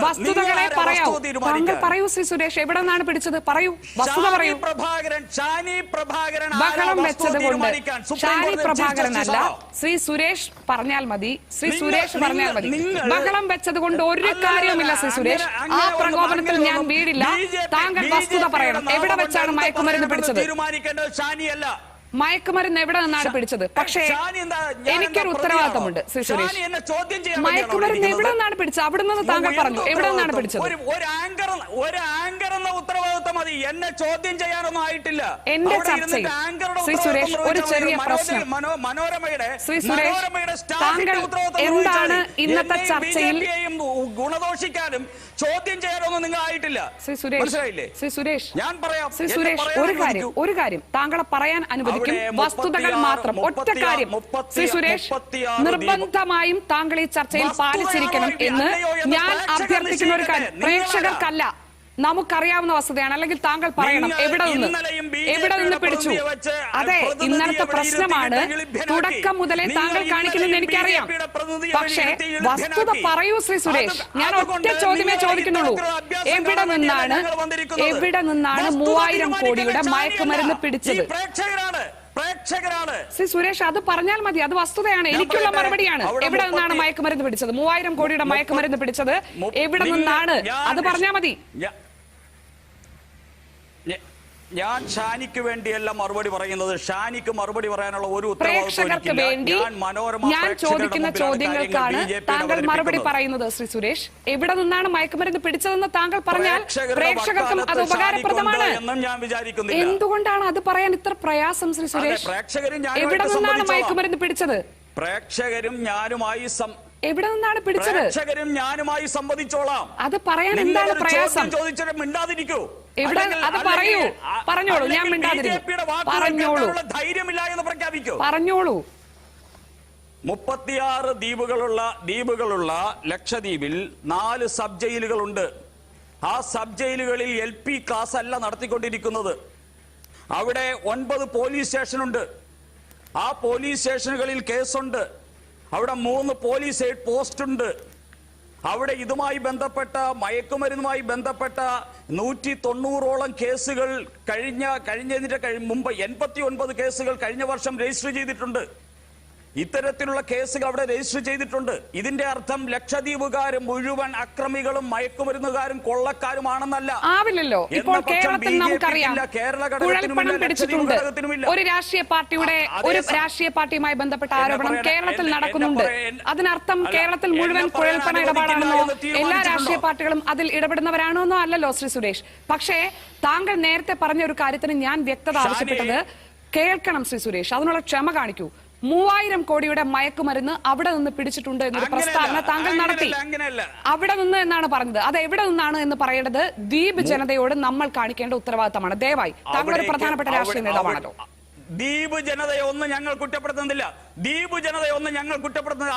വസ്തുതകളെ പറയാവൂ. താങ്കൾ പറയൂ ശ്രീ സുരേഷ്, എവിടെ നിന്നാണ് പിടിച്ചത്? പറയൂ, വസ്തുത പറയൂ. ബഹളം വെച്ചത് കൊണ്ട് ഷാനി പ്രഭാകരനല്ല, ശ്രീ സുരേഷ് പറഞ്ഞാൽ മതി. ശ്രീ സുരേഷ് പറഞ്ഞാൽ മതി. ബഹളം വെച്ചത് കൊണ്ട് ഒരു കാര്യവുമില്ല ശ്രീ സുരേഷ്. ആ പ്രകോപനത്തിൽ ഞാൻ വീടില്ല. താങ്കൾ വസ്തുത പറയണം. എവിടെ വെച്ചാണ് മയക്കുമരുന്ന് പിടിച്ചത്? മയക്കുമരുന്ന് എവിടെ നിന്നാണ് പിടിച്ചത്? പക്ഷേ എനിക്കൊരു ഉത്തരവാദിത്തമുണ്ട് ശ്രീ സുരേഷ്. മയക്കുമരുന്ന് എവിടെ നിന്നാണ് പിടിച്ചത്? അവിടെ നിന്ന് താങ്കൾ പറഞ്ഞു. എവിടെ നിന്നാണ് പിടിച്ചത്? എന്നെ ചോദ്യം ചെയ്യാനൊന്നും ആയിട്ടില്ല. എന്റെ ചർച്ചയിൽ ശ്രീ സുരേഷ് ഒരു ചെറിയ പ്രശ്നം. ശ്രീ സുരേഷ്, താങ്കൾ എന്താണ് ഇന്നത്തെ ചർച്ചയിൽ ഗുണദോഷിക്കാനും ചോദ്യം ചെയ്യാനൊന്നും നിങ്ങൾ ആയിട്ടില്ല. ശ്രീ സുരേഷ്, ഞാൻ പറയാം. ശ്രീ സുരേഷ്, ഒരു കാര്യം താങ്കളെ പറയാൻ അനുവദിക്കും. വസ്തുതകൾ മാത്രം, ഒറ്റ കാര്യം. ശ്രീ സുരേഷ്, നിർബന്ധമായും താങ്കൾ ഈ ചർച്ചയിൽ പാലിച്ചിരിക്കണം എന്ന് ഞാൻ അഭ്യർത്ഥിക്കുന്ന ഒരു കാര്യം. പ്രേക്ഷകർക്കല്ല, നമുക്കറിയാവുന്ന വസ്തുതയാണ്. അല്ലെങ്കിൽ താങ്കൾ പറയണം എവിടെ നിന്ന് പിടിച്ചു. അതെ, ഇന്നലത്തെ പ്രശ്നമാണ്. തുടക്കം മുതലേ താങ്കൾ കാണിക്കുന്നത് എനിക്കറിയാം. പക്ഷേ വസ്തുത പറയൂ ശ്രീ സുരേഷ്. ഞാൻ ഒറ്റ ചോദ്യമേ ചോദിക്കുന്നുള്ളൂ. എവിടെ നിന്നാണ് 3000 കോടിയുടെ മയക്കുമരുന്ന് പിടിച്ചത്? ശ്രീ സുരേഷ്, അത് പറഞ്ഞാൽ മതി. അത് വസ്തുതയാണ്. എനിക്കുള്ള മറുപടിയാണ്. എവിടെ നിന്നാണ് മയക്കുമരുന്ന് പിടിച്ചത്? 3000 കോടിയുടെ മയക്കുമരുന്ന് പിടിച്ചത് എവിടെ നിന്നാണ്? അത് പറഞ്ഞാൽ മതി. ഞാൻ ഷാനിക്ക് വേണ്ടിയല്ല മറുപടി പറയുന്നത്. ഷാനിക്ക് മറുപടി പറയാനുള്ള ഒരു പ്രേക്ഷകർക്ക് വേണ്ടി ഞാൻ ചോദിക്കുന്ന ചോദ്യങ്ങൾക്കാണ് താങ്കൾ മറുപടി പറയുന്നത്. ശ്രീ സുരേഷ്, എവിടെ നിന്നാണ് മയക്കുമരുന്ന് പിടിച്ചതെന്ന് താങ്കൾ പറഞ്ഞാൽ പ്രേക്ഷകർക്കും അത് ഉപകാരപ്രദമാണ്. എന്തുകൊണ്ടാണ് അത് പറയാൻ ഇത്ര പ്രയാസം ശ്രീ സുരേഷ്? എവിടെ നിന്നാണ് മയക്കുമരുന്ന് പിടിച്ചത്? പ്രേക്ഷകരും ഞാനുമായി എവിടെ നിന്നാണ് പിടിച്ചത്? പ്രേക്ഷകരും ഞാനുമായി സംവദിച്ചോളാം. അത് പറയാൻ എന്താണ് പ്രയാസം? ചോദിച്ചിട്ട് മിണ്ടാതിരിക്കൂ. എവിടെ? അത് പറഞ്ഞോളൂ. ഞാൻ മിണ്ടാതിരിക്കും. ധൈര്യമില്ല എന്ന് പ്രഖ്യാപിക്കൂ. പറഞ്ഞോളൂ. 36 ദ്വീപുകളുള്ള ലക്ഷദ്വീപിൽ 4 സബ് ജയിലുകളുണ്ട്. ആ സബ് ജയിലുകളിൽ LP ക്ലാസ് അല്ല നടത്തിക്കൊണ്ടിരിക്കുന്നത്. അവിടെ 9 പോലീസ് സ്റ്റേഷനുണ്ട്. ആ പോലീസ് സ്റ്റേഷനുകളിൽ കേസുണ്ട്. അവിടെ 3 പോലീസ് ഹെഡ് പോസ്റ്റ് ഉണ്ട്. അവിടെ ഇതുമായി ബന്ധപ്പെട്ട മയക്കുമരുന്നുമായി ബന്ധപ്പെട്ട 190ഓളം കേസുകൾ കഴിഞ്ഞതിന്റെ മുമ്പ് 89 കേസുകൾ കഴിഞ്ഞ വർഷം രജിസ്റ്റർ ചെയ്തിട്ടുണ്ട്. ഇത്തരത്തിലുള്ള കേസുകൾ അവിടെ രജിസ്റ്റർ ചെയ്തിട്ടുണ്ട്. ഇതിന്റെ അർത്ഥം ലക്ഷദ്വീപുകാരും മുഴുവൻ അക്രമികളും മയക്കുമരുന്നുകാരും കൊള്ളക്കാരുമാണെന്നല്ല. ആവില്ലല്ലോ. ഇപ്പോൾ കേരളത്തിൽ നമുക്കറിയാം കുഴൽപ്പണം പിടിച്ചിട്ടുണ്ട്. ഒരു രാഷ്ട്രീയ പാർട്ടിയുമായി ബന്ധപ്പെട്ട ആരോപണം കേരളത്തിൽ നടക്കുന്നുണ്ട്. അതിനർത്ഥം കേരളത്തിൽ മുഴുവൻ കുഴൽപ്പണ ഇടപാടാണെന്നോ എല്ലാ രാഷ്ട്രീയ പാർട്ടികളും അതിൽ ഇടപെടുന്നവരാണോ എന്നോ അല്ലല്ലോ ശ്രീ സുരേഷ്. പക്ഷേ താങ്കൾ നേരത്തെ പറഞ്ഞ ഒരു കാര്യത്തിന് ഞാൻ വ്യക്തത ആവശ്യപ്പെട്ടത് കേൾക്കണം ശ്രീ സുരേഷ്. അതിനുള്ള ക്ഷമ കാണിക്കൂ. 3000 കോടിയുടെ മയക്കുമരുന്ന് അവിടെ നിന്ന് പിടിച്ചിട്ടുണ്ട് എന്നൊരു പ്രസ്താവന താങ്കൾ നടത്തി. അവിടെ നിന്ന് എന്നാണ് പറഞ്ഞത്. അത് എവിടെ നിന്നാണ് എന്ന് പറയേണ്ടത് ദ്വീപ് ജനതയോട് നമ്മൾ കാണിക്കേണ്ട ഉത്തരവാദിത്തമാണ്. ദയവായി, താങ്കൾ ഒരു പ്രധാനപ്പെട്ട രാഷ്ട്രീയ നേതാവാണല്ലോ. ദ്വീപ് ജനതയെ ഒന്നും ഞങ്ങൾ കുറ്റപ്പെടുത്തുന്നില്ല.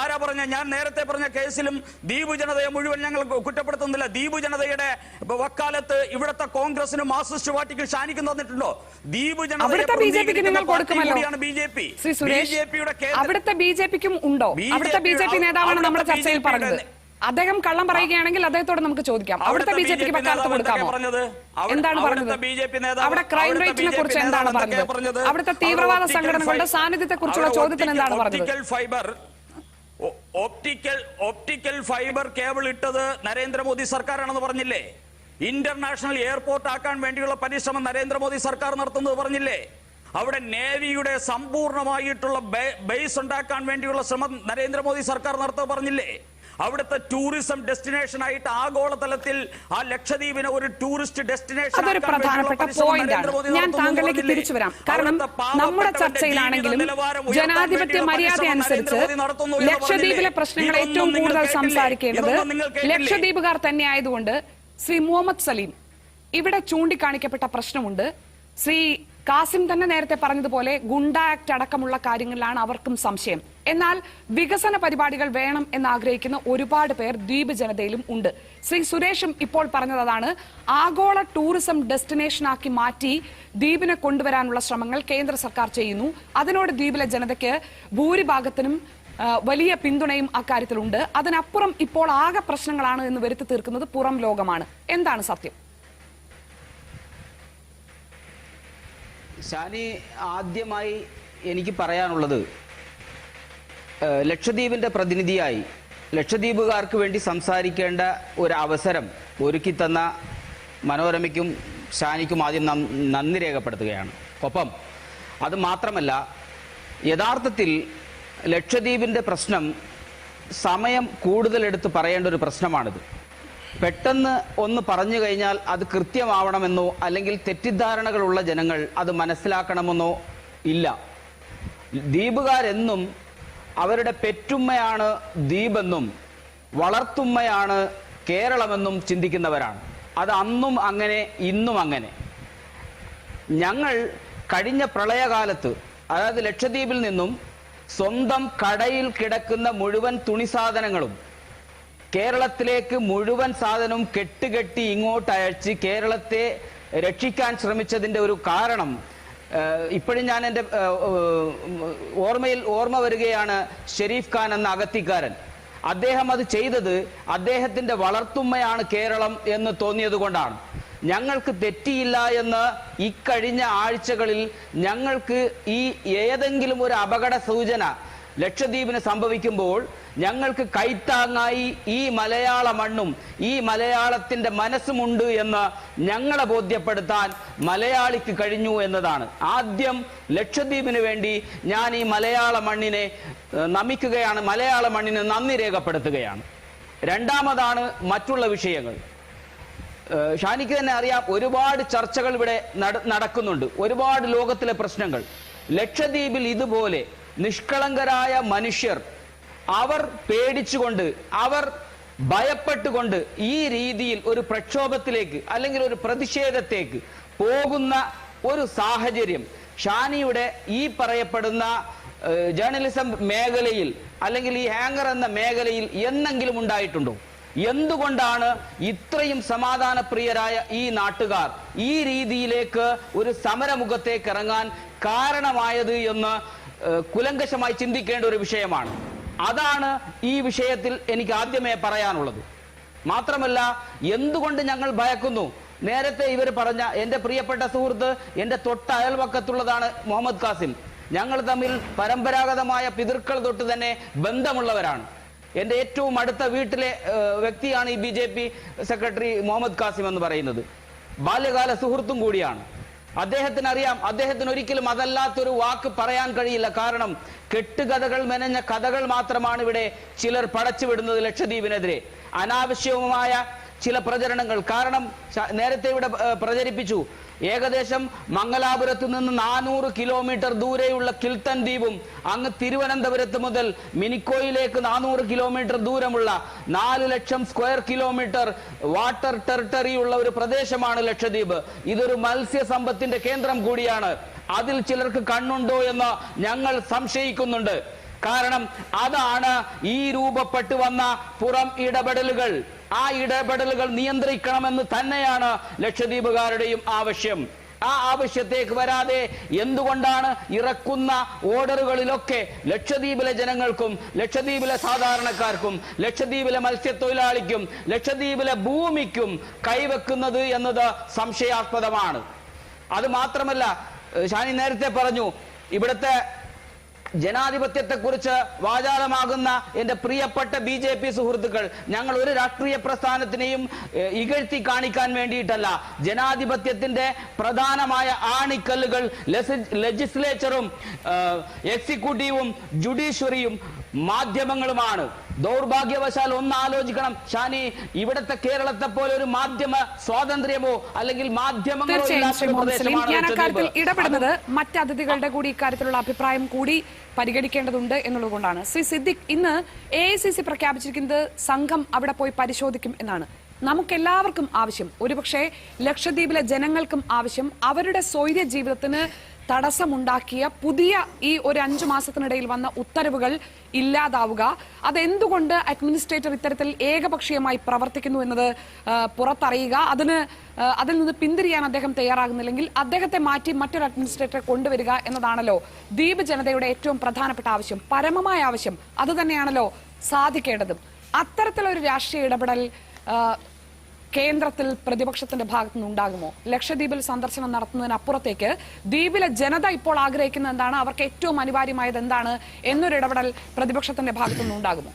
ആരാ പറഞ്ഞ? ഞാൻ നേരത്തെ പറഞ്ഞ കേസിലും ദ്വീപ് ജനതയെ മുഴുവൻ ഞങ്ങൾ കുറ്റപ്പെടുത്തുന്നില്ല. ദ്വീപ് ജനതയുടെ വക്കാലത്ത് ഇവിടുത്തെ കോൺഗ്രസിനും മാർക്സിസ്റ്റ് പാർട്ടിക്കും ഷാനിക്കും തന്നിട്ടുണ്ടോ? ദ്വീപ് ജനതയെ അവിടുത്തെ BJPക്ക് നിങ്ങൾ കൊടുക്കുമല്ലോ. ശ്രീ സുരേഷ്, അവിടുത്തെ BJPക്കും ഉണ്ടോ? അവിടുത്തെ BJP നേതാവാണ് നമ്മുടെ ചർച്ചയിൽ പറഞ്ഞത്. അദ്ദേഹം കള്ളം പറയുകയാണെങ്കിൽ അദ്ദേഹത്തോട് നമുക്ക് ചോദിക്കാം. അവിടുത്തെ ബിജെപിക്ക് വക്കാലത്ത് കൊടുക്കാമോ? എന്താണ് പറഞ്ഞത്? അവിടെ ക്രൈം റേറ്റിനെ കുറിച്ച് എന്താണ് പറഞ്ഞത്? അവിടുത്തെ തീവ്രവാദ സംഘടനകളുടെ സാന്നിധ്യത്തെ കുറിച്ചുള്ള ചോദ്യത്തിന് എന്താണ് പറഞ്ഞത്? ഒപ്റ്റിക്കൽ ഫൈബർ കേബിൾ ഇട്ടത് നരേന്ദ്രമോദി സർക്കാരാണെന്ന് പറഞ്ഞില്ലേ? ഇന്റർനാഷണൽ എയർപോർട്ട് ആക്കാൻ വേണ്ടിയുള്ള പരിശ്രമം നരേന്ദ്രമോദി സർക്കാർ നടത്തുന്നത് പറഞ്ഞില്ലേ? അവിടെ നേവിയുടെ സമ്പൂർണമായിട്ടുള്ള ബേസ് ഉണ്ടാക്കാൻ വേണ്ടിയുള്ള ശ്രമം നരേന്ദ്രമോദി സർക്കാർ നടത്തുന്നത് പറഞ്ഞില്ലേ? അവിടുത്തെ ടൂറിസം ഡെസ്റ്റിനേഷൻ ആയിട്ട് ആഗോളതലത്തിൽ ആ ലക്ഷദ്വീപിനെ ഒരു ടൂറിസ്റ്റ് ഡെസ്റ്റിനേഷൻ. അതൊരു പ്രധാനപ്പെട്ട പോയിന്റാണ്. ഞാൻ താങ്കളിലേക്ക് തിരിച്ചു വരാം. കാരണം നമ്മുടെ ചർച്ചയിലാണെങ്കിലും ജനാധിപത്യ മര്യാദ അനുസരിച്ച് ലക്ഷദ്വീപിലെ പ്രശ്നങ്ങൾ ഏറ്റവും കൂടുതൽ സംസാരിക്കേണ്ടത് ലക്ഷദ്വീപുകാർ തന്നെ ആയതുകൊണ്ട് ശ്രീ മുഹമ്മദ് സലീം, ഇവിടെ ചൂണ്ടിക്കാണിക്കപ്പെട്ട പ്രശ്നമുണ്ട്. ശ്രീ കാസിം തന്നെ നേരത്തെ പറഞ്ഞതുപോലെ ഗുണ്ട ആക്ട് അടക്കമുള്ള കാര്യങ്ങളിലാണ് അവർക്കും സംശയം. എന്നാൽ വികസന പരിപാടികൾ വേണം എന്നാഗ്രഹിക്കുന്ന ഒരുപാട് പേർ ദ്വീപ് ജനതയിലും ഉണ്ട്. ശ്രീ സുരേഷും ഇപ്പോൾ പറഞ്ഞതാണ്, ആഗോള ടൂറിസം ഡെസ്റ്റിനേഷനാക്കി മാറ്റി ദ്വീപിനെ കൊണ്ടുവരാനുള്ള ശ്രമങ്ങൾ കേന്ദ്ര സർക്കാർ ചെയ്യുന്നു. അതിനോട് ദ്വീപിലെ ജനതയ്ക്ക് ഭൂരിഭാഗത്തിനും വലിയ പിന്തുണയും അക്കാര്യത്തിലുണ്ട്. അതിനപ്പുറം ഇപ്പോൾ ആകെ പ്രശ്നങ്ങളാണ് എന്ന് വരുത്തി തീർക്കുന്നത് പുറം ലോകമാണ്. എന്താണ് സത്യം? ഷാനി, ആദ്യമായി എനിക്ക് പറയാനുള്ളത്, ലക്ഷദ്വീപിന്റെ പ്രതിനിധിയായി ലക്ഷദ്വീപുകാർക്ക് വേണ്ടി സംസാരിക്കേണ്ട ഒരു അവസരം ഒരുക്കി തന്ന മനോരമയ്ക്കും ഷാനിക്കും ആദ്യം നന്ദി രേഖപ്പെടുത്തുകയാണ്. ഒപ്പം അത് മാത്രമല്ല, യഥാർത്ഥത്തിൽ ലക്ഷദ്വീപിന്റെ പ്രശ്നം സമയം കൂടുതലെടുത്ത് പറയേണ്ട ഒരു പ്രശ്നമാണിത്. പെട്ടെന്ന് ഒന്ന് പറഞ്ഞു കഴിഞ്ഞാൽ അത് കൃത്യമാവണമെന്നോ അല്ലെങ്കിൽ തെറ്റിദ്ധാരണകളുള്ള ജനങ്ങൾ അത് മനസ്സിലാക്കണമെന്നോ ഇല്ല. ദ്വീപുകാരെന്നും അവരുടെ പെറ്റുമ്മയാണ് ദ്വീപെന്നും വളർത്തുമ്മയാണ് കേരളമെന്നും ചിന്തിക്കുന്നവരാണ്. അത് അന്നും അങ്ങനെ ഇന്നും അങ്ങനെ. ഞങ്ങൾ കഴിഞ്ഞ പ്രളയകാലത്ത്, അതായത് ലക്ഷദ്വീപിൽ നിന്നും സ്വന്തം കടയിൽ കിടക്കുന്ന മുഴുവൻ തുണി സാധനങ്ങളും കേരളത്തിലേക്ക് മുഴുവൻ സാധനവും കെട്ടുകെട്ടി ഇങ്ങോട്ട് അയച്ച് കേരളത്തെ രക്ഷിക്കാൻ ശ്രമിച്ചതിൻ്റെ ഒരു കാരണം ഇപ്പോഴും ഞാൻ എൻ്റെ ഓർമ്മ വരികയാണ്. ഷെരീഫ് ഖാൻ എന്ന അഗത്തിക്കാരൻ, അദ്ദേഹം അത് ചെയ്തത് അദ്ദേഹത്തിൻ്റെ വളർത്തുമ്മയാണ് കേരളം എന്ന് തോന്നിയത് കൊണ്ടാണ്. ഞങ്ങൾക്ക് തെറ്റിയില്ല എന്ന് ഇക്കഴിഞ്ഞ ആഴ്ചകളിൽ ഞങ്ങൾക്ക് ഈ ഏതെങ്കിലും ഒരു അപകട സൂചന ലക്ഷദ്വീപിന് സംഭവിക്കുമ്പോൾ ഞങ്ങൾക്ക് കൈത്താങ്ങായി ഈ മലയാള മണ്ണും ഈ മലയാളത്തിന്റെ മനസ്സുമുണ്ട് എന്ന് ഞങ്ങളെ ബോധ്യപ്പെടുത്താൻ മലയാളിക്ക് കഴിഞ്ഞു എന്നതാണ്. ആദ്യം ലക്ഷദ്വീപിന് വേണ്ടി ഞാൻ ഈ മലയാള മണ്ണിനെ നമിക്കുകയാണ്, മലയാള മണ്ണിന് നന്ദി രേഖപ്പെടുത്തുകയാണ്. രണ്ടാമതാണ് മറ്റുള്ള വിഷയങ്ങൾ. ഷാനിക്ക് തന്നെ അറിയാം, ഒരുപാട് ചർച്ചകൾ ഇവിടെ നടക്കുന്നുണ്ട്, ഒരുപാട് ലോകത്തിലെ പ്രശ്നങ്ങൾ. ലക്ഷദ്വീപിൽ ഇതുപോലെ നിഷ്കളങ്കരായ മനുഷ്യർ, അവർ പേടിച്ചുകൊണ്ട്, അവർ ഭയപ്പെട്ടുകൊണ്ട് ഈ രീതിയിൽ ഒരു പ്രക്ഷോഭത്തിലേക്ക് അല്ലെങ്കിൽ ഒരു പ്രതിഷേധത്തേക്ക് പോകുന്ന ഒരു സാഹചര്യം ഷാനിയുടെ ഈ പറയപ്പെടുന്ന ജേർണലിസം മേഖലയിൽ അല്ലെങ്കിൽ ഈ ഹാങ്കർ എന്ന മേഖലയിൽ എന്നെങ്കിലും ഉണ്ടായിട്ടുണ്ടോ? എന്തുകൊണ്ടാണ് ഇത്രയും സമാധാനപ്രിയരായ ഈ നാട്ടുകാർ ഈ രീതിയിലേക്ക് ഒരു സമരമുഖത്തേക്ക് ഇറങ്ങാൻ കാരണമായത് എന്ന് കുലങ്കശമായി ചിന്തിക്കേണ്ട ഒരു വിഷയമാണ്. അതാണ് ഈ വിഷയത്തിൽ എനിക്ക് ആദ്യമേ പറയാനുള്ളത്. മാത്രമല്ല, എന്തുകൊണ്ട് ഞങ്ങൾ ഭയക്കുന്നു? നേരത്തെ ഇവർ പറഞ്ഞ എൻ്റെ പ്രിയപ്പെട്ട സുഹൃത്ത്, എൻ്റെ തൊട്ട അയൽവക്കത്തുള്ളതാണ് മുഹമ്മദ് കാസിം. ഞങ്ങൾ തമ്മിൽ പരമ്പരാഗതമായ പിതൃക്കൾ തൊട്ട് തന്നെ ബന്ധമുള്ളവരാണ്. എൻ്റെ ഏറ്റവും അടുത്ത വീട്ടിലെ വ്യക്തിയാണ് ഈ BJP സെക്രട്ടറി മുഹമ്മദ് കാസിം എന്ന് പറയുന്നത്. ബാല്യകാല സുഹൃത്തും കൂടിയാണ്. അദ്ദേഹത്തിന് അറിയാം, അദ്ദേഹത്തിന് ഒരിക്കലും അതല്ലാത്തൊരു വാക്ക് പറയാൻ കഴിയില്ല. കാരണം കെട്ടുകഥകൾ മെനഞ്ഞ കഥകൾ മാത്രമാണ് ഇവിടെ ചിലർ പടച്ചുവിടുന്നത് ലക്ഷദ്വീപിനെതിരെ. അനാവശ്യവുമായ ചില പ്രചരണങ്ങൾ. കാരണം നേരത്തെ ഇവിടെ പ്രചരിപ്പിച്ചു, ഏകദേശം മംഗലാപുരത്ത് നിന്ന് 400 കിലോമീറ്റർ ദൂരെയുള്ള കിൽത്തൻ ദ്വീപും അങ്ങ് തിരുവനന്തപുരത്ത് മുതൽ മിനിക്കോയിലേക്ക് 400 കിലോമീറ്റർ ദൂരമുള്ള 4 ലക്ഷം സ്ക്വയർ കിലോമീറ്റർ വാട്ടർ ടെറിട്ടറി ഉള്ള ഒരു പ്രദേശമാണ് ലക്ഷദ്വീപ്. ഇതൊരു മത്സ്യസമ്പത്തിന്റെ കേന്ദ്രം കൂടിയാണ്. അതിൽ ചിലർക്ക് കണ്ണുണ്ടോ എന്ന് ഞങ്ങൾ സംശയിക്കുന്നുണ്ട്. കാരണം അതാണ് ഈ രൂപപ്പെട്ടു വന്ന പുറം ഇടപെടലുകൾ. ആ ഇടപെടലുകൾ നിയന്ത്രിക്കണമെന്ന് തന്നെയാണ് ലക്ഷദ്വീപുകാരുടെയും ആവശ്യം. ആ ആവശ്യത്തേക്ക് വരാതെ എന്തുകൊണ്ടാണ് ഇറക്കുന്ന ഓർഡറുകളിലൊക്കെ ലക്ഷദ്വീപിലെ ജനങ്ങൾക്കും ലക്ഷദ്വീപിലെ സാധാരണക്കാർക്കും ലക്ഷദ്വീപിലെ മത്സ്യത്തൊഴിലാളിക്കും ലക്ഷദ്വീപിലെ ഭൂമിക്കും കൈവെക്കുന്നത് എന്നത് സംശയാസ്പദമാണ്. അത് മാത്രമല്ല, ഷാനി നേരത്തെ പറഞ്ഞു, ഇവിടുത്തെ ജനാധിപത്യത്തെക്കുറിച്ച് വാചാലമാകുന്ന എന്റെ പ്രിയപ്പെട്ട BJP സുഹൃത്തുക്കൾ, ഞങ്ങൾ ഒരു രാഷ്ട്രീയ പ്രസ്ഥാനത്തിനെയും ഇകഴ്ത്തി കാണിക്കാൻ വേണ്ടിയിട്ടല്ല. ജനാധിപത്യത്തിന്റെ പ്രധാനമായ ആണിക്കല്ലുകൾ ലെജിസ്ലേച്ചറും എക്സിക്യൂട്ടീവും ജുഡീഷ്യറിയും മാധ്യമങ്ങളുമാണ്. ദൗർഭാഗ്യവശാൽ ഒന്ന് ആലോചിക്കണം ഷാനി, ഇവിടുത്തെ കേരളത്തെ പോലെ ഒരു മാധ്യമ സ്വാതന്ത്ര്യമോ അല്ലെങ്കിൽ മാധ്യമങ്ങളോ ഞാൻ അക്കാര്യത്തിൽ ഇടപെടുന്നത് മറ്റ് അതിഥികളുടെ കൂടി ഇക്കാര്യത്തിലുള്ള അഭിപ്രായം കൂടി പരിഗണിക്കേണ്ടതുണ്ട് എന്നുള്ളതുകൊണ്ടാണ്. ശ്രീ സിദ്ദിഖ്, ഇന്ന് AICC പ്രഖ്യാപിച്ചിരിക്കുന്നത് സംഘം അവിടെ പോയി പരിശോധിക്കും എന്നാണ്. നമുക്കെല്ലാവർക്കും ആവശ്യം, ഒരുപക്ഷെ ലക്ഷദ്വീപിലെ ജനങ്ങൾക്കും ആവശ്യം, അവരുടെ സ്വൈര്യ ജീവിതത്തിന് തടസ്സമുണ്ടാക്കിയ പുതിയ ഈ ഒരു 5 മാസത്തിനിടയിൽ വന്ന ഉത്തരവുകൾ ഇല്ലാതാവുക. അതെന്തുകൊണ്ട് അഡ്മിനിസ്ട്രേറ്റർ ഇത്തരത്തിൽ ഏകപക്ഷീയമായി പ്രവർത്തിക്കുന്നു എന്നത് പുറത്തറിയുക. അതിൽ നിന്ന് പിന്തിരിയാൻ അദ്ദേഹം തയ്യാറാകുന്നില്ലെങ്കിൽ അദ്ദേഹത്തെ മാറ്റി മറ്റൊരു അഡ്മിനിസ്ട്രേറ്ററെ കൊണ്ടുവരിക എന്നതാണല്ലോ ദ്വീപ് ജനതയുടെ ഏറ്റവും പ്രധാനപ്പെട്ട ആവശ്യം, പരമമായ ആവശ്യം. അത് തന്നെയാണല്ലോ സാധിക്കേണ്ടതും. അത്തരത്തിലൊരു രാഷ്ട്രീയ ഇടപെടൽ കേന്ദ്രത്തിൽ പ്രതിപക്ഷത്തിന്റെ ഭാഗത്തു നിന്നുണ്ടാകുമോ? ലക്ഷദ്വീപിൽ സന്ദർശനം നടത്തുന്നതിനപ്പുറത്തേക്ക് ദ്വീപിലെ ജനത ഇപ്പോൾ ആഗ്രഹിക്കുന്ന എന്താണ്, അവർക്ക് ഏറ്റവും അനിവാര്യമായത് എന്താണ് എന്നൊരു ഇടപെടൽ പ്രതിപക്ഷത്തിന്റെ ഭാഗത്തു നിന്നുണ്ടാകുമോ?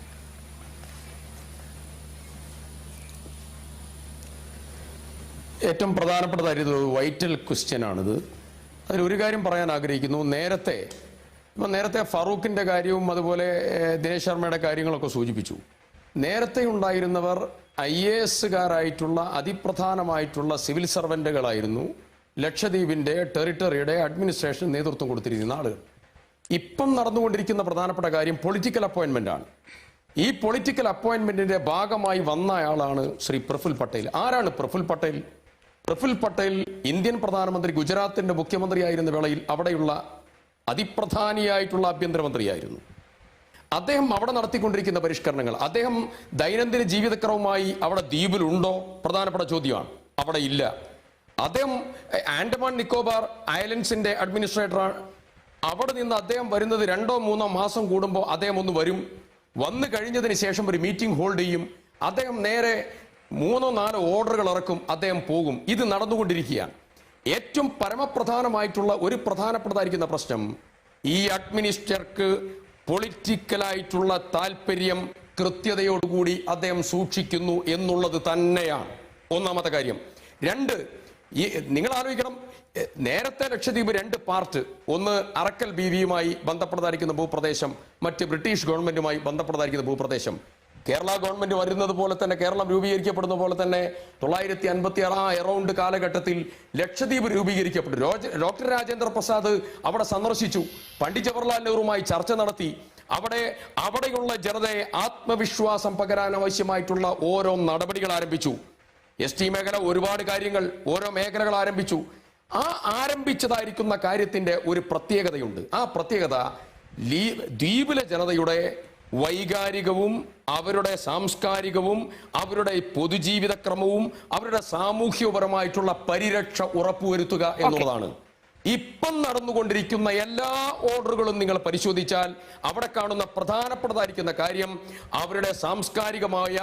ഏറ്റവും പ്രധാനപ്പെട്ടതായിരുന്നു വൈറ്റൽ ക്വസ്റ്റ്യൻ ആണിത്. അതിലൊരു കാര്യം പറയാൻ ആഗ്രഹിക്കുന്നു. നേരത്തെ ഫറൂഖിന്റെ കാര്യവും അതുപോലെ ദിനേശ് ശർമ്മയുടെ കാര്യങ്ങളൊക്കെ സൂചിപ്പിച്ചു. നേരത്തെ ഉണ്ടായിരുന്നവർ IAS-കാരായിട്ടുള്ള അതിപ്രധാനമായിട്ടുള്ള സിവിൽ സർവന്റുകളായിരുന്നു ലക്ഷദ്വീപിന്റെ ടെറിട്ടറിയുടെ അഡ്മിനിസ്ട്രേഷൻ നേതൃത്വം കൊടുത്തിരിക്കുന്ന ആളുകൾ. ഇപ്പം നടന്നുകൊണ്ടിരിക്കുന്ന പ്രധാനപ്പെട്ട കാര്യം പൊളിറ്റിക്കൽ അപ്പോയിന്റ്മെന്റ് ആണ്. ഈ പൊളിറ്റിക്കൽ അപ്പോയിന്റ്മെന്റിന്റെ ഭാഗമായി വന്ന ആളാണ് ശ്രീ പ്രഫുൽ പട്ടേൽ. ആരാണ് പ്രഫുൽ പട്ടേൽ? പ്രഫുൽ പട്ടേൽ ഇന്ത്യൻ പ്രധാനമന്ത്രി ഗുജറാത്തിന്റെ മുഖ്യമന്ത്രിയായിരുന്ന വേളയിൽ അവിടെയുള്ള അതിപ്രധാനിയായിട്ടുള്ള ആഭ്യന്തരമന്ത്രിയായിരുന്നു. അദ്ദേഹം അവിടെ നടത്തിക്കൊണ്ടിരിക്കുന്ന പരിഷ്കരണങ്ങൾ, അദ്ദേഹം ദൈനംദിന ജീവിതക്രമമായി അവിടെ ദ്വീപിലുണ്ടോ? പ്രധാനപ്പെട്ട ചോദ്യമാണ്. അവിടെ ഇല്ല. അദ്ദേഹം ആൻഡമാൻ നിക്കോബാർ ഐലൻഡ്സിന്റെ അഡ്മിനിസ്ട്രേറ്ററാണ്. അവിടെ നിന്ന് അദ്ദേഹം വരുന്നത് 2-3 മാസം കൂടുമ്പോൾ അദ്ദേഹം ഒന്ന് വരും. വന്നു കഴിഞ്ഞതിന് ശേഷം ഒരു മീറ്റിംഗ് ഹോൾഡ് ചെയ്യും. അദ്ദേഹം നേരെ 3-4 ഓർഡറുകൾ ഇറക്കും, അദ്ദേഹം പോകും. ഇത് നടന്നുകൊണ്ടിരിക്കുകയാണ്. ഏറ്റവും പരമപ്രധാനമായിട്ടുള്ള ഒരു പ്രധാനപ്പെട്ടതായിരിക്കുന്ന പ്രശ്നം, ഈ അഡ്മിനിസ്ട്രേറ്റർക്ക് പൊളിറ്റിക്കലായിട്ടുള്ള താല്പര്യം കൃത്യതയോടുകൂടി അദ്ദേഹം സൂക്ഷിക്കുന്നു എന്നുള്ളത് തന്നെയാണ് ഒന്നാമത്തെ കാര്യം. 2, നിങ്ങൾ ആലോചിക്കണം, നേരത്തെ ലക്ഷദ്വീപ് 2 പാർട്ട്, ഒന്ന് അറക്കൽ ബീവിയുമായി ബന്ധപ്പെട്ടതായിരിക്കുന്ന ഭൂപ്രദേശം, മറ്റ് ബ്രിട്ടീഷ് ഗവൺമെന്റുമായി ബന്ധപ്പെട്ടതായിരിക്കുന്ന ഭൂപ്രദേശം. കേരള ഗവൺമെന്റ് വരുന്നത് പോലെ തന്നെ, കേരളം രൂപീകരിക്കപ്പെടുന്ന പോലെ തന്നെ 956 അറൗണ്ട് കാലഘട്ടത്തിൽ ലക്ഷദ്വീപ് രൂപീകരിക്കപ്പെട്ടു. ഡോക്ടർ രാജേന്ദ്ര പ്രസാദ് അവിടെ സന്ദർശിച്ചു, പണ്ഡിറ്റ് ജവഹർലാൽ നെഹ്റുവുമായി ചർച്ച നടത്തി. അവിടെയുള്ള ജനതയെ ആത്മവിശ്വാസം പകരാൻ ആവശ്യമായിട്ടുള്ള ഓരോ നടപടികൾ ആരംഭിച്ചു. ST മേഖല, ഒരുപാട് കാര്യങ്ങൾ, ഓരോ മേഖലകൾ ആരംഭിച്ചു. ആ ആരംഭിച്ചതായിരിക്കുന്ന കാര്യത്തിന്റെ ഒരു പ്രത്യേകതയുണ്ട്. ആ പ്രത്യേകത ദ്വീപിലെ ജനതയുടെ വൈകാരികവും അവരുടെ സാംസ്കാരികവും അവരുടെ പൊതുജീവിതക്രമവും അവരുടെ സാമൂഹ്യപരമായിട്ടുള്ള പരിരക്ഷ ഉറപ്പുവരുത്തുക എന്നുള്ളതാണ്. ഇപ്പം നടന്നുകൊണ്ടിരിക്കുന്ന എല്ലാ ഓർഡറുകളും നിങ്ങൾ പരിശോധിച്ചാൽ അവിടെ കാണുന്ന പ്രധാനപ്പെട്ടതായിരിക്കുന്ന കാര്യം അവരുടെ സാംസ്കാരികമായ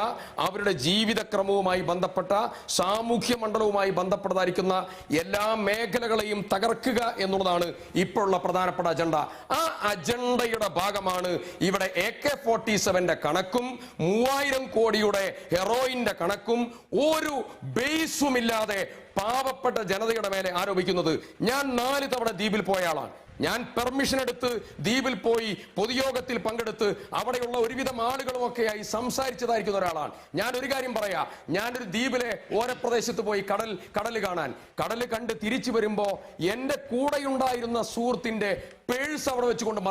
അവരുടെ ജീവിതക്രമവുമായി ബന്ധപ്പെട്ട സാമൂഹ്യ മണ്ഡലവുമായി ബന്ധപ്പെട്ടതായിരിക്കുന്ന എല്ലാ മേഖലകളെയും തകർക്കുക എന്നുള്ളതാണ് ഇപ്പോഴുള്ള പ്രധാനപ്പെട്ട അജണ്ട. ആ അജണ്ടയുടെ ഭാഗമാണ് ഇവിടെ AK-47 കണക്കും 3000 കോടിയുടെ ഹെറോയിന്റെ കണക്കും ഒരു ബേസുമില്ലാതെ പാവപ്പെട്ട ജനതയുടെ മേലെ ആരോപിക്കുന്നത്. ഞാൻ 4 തവണ ദ്വീപിൽ പോയ ആളാണ്. ഞാൻ പെർമിഷൻ എടുത്ത് ദ്വീപിൽ പോയി പൊതുയോഗത്തിൽ പങ്കെടുത്ത് അവിടെയുള്ള ഒരുവിധം ആളുകളുമൊക്കെയായി സംസാരിച്ചതായിരിക്കുന്ന ഒരാളാണ്. ഞാൻ ഒരു കാര്യം പറയാം, ഞാനൊരു ദ്വീപിലെ ഓരപ്രദേശത്ത് പോയി കടൽ കാണാൻ, കടൽ കണ്ട് തിരിച്ചു വരുമ്പോ എന്റെ കൂടെയുണ്ടായിരുന്ന സുഹൃത്തിന്റെ പേഴ്സ് അവിടെ വെച്ചുകൊണ്ട്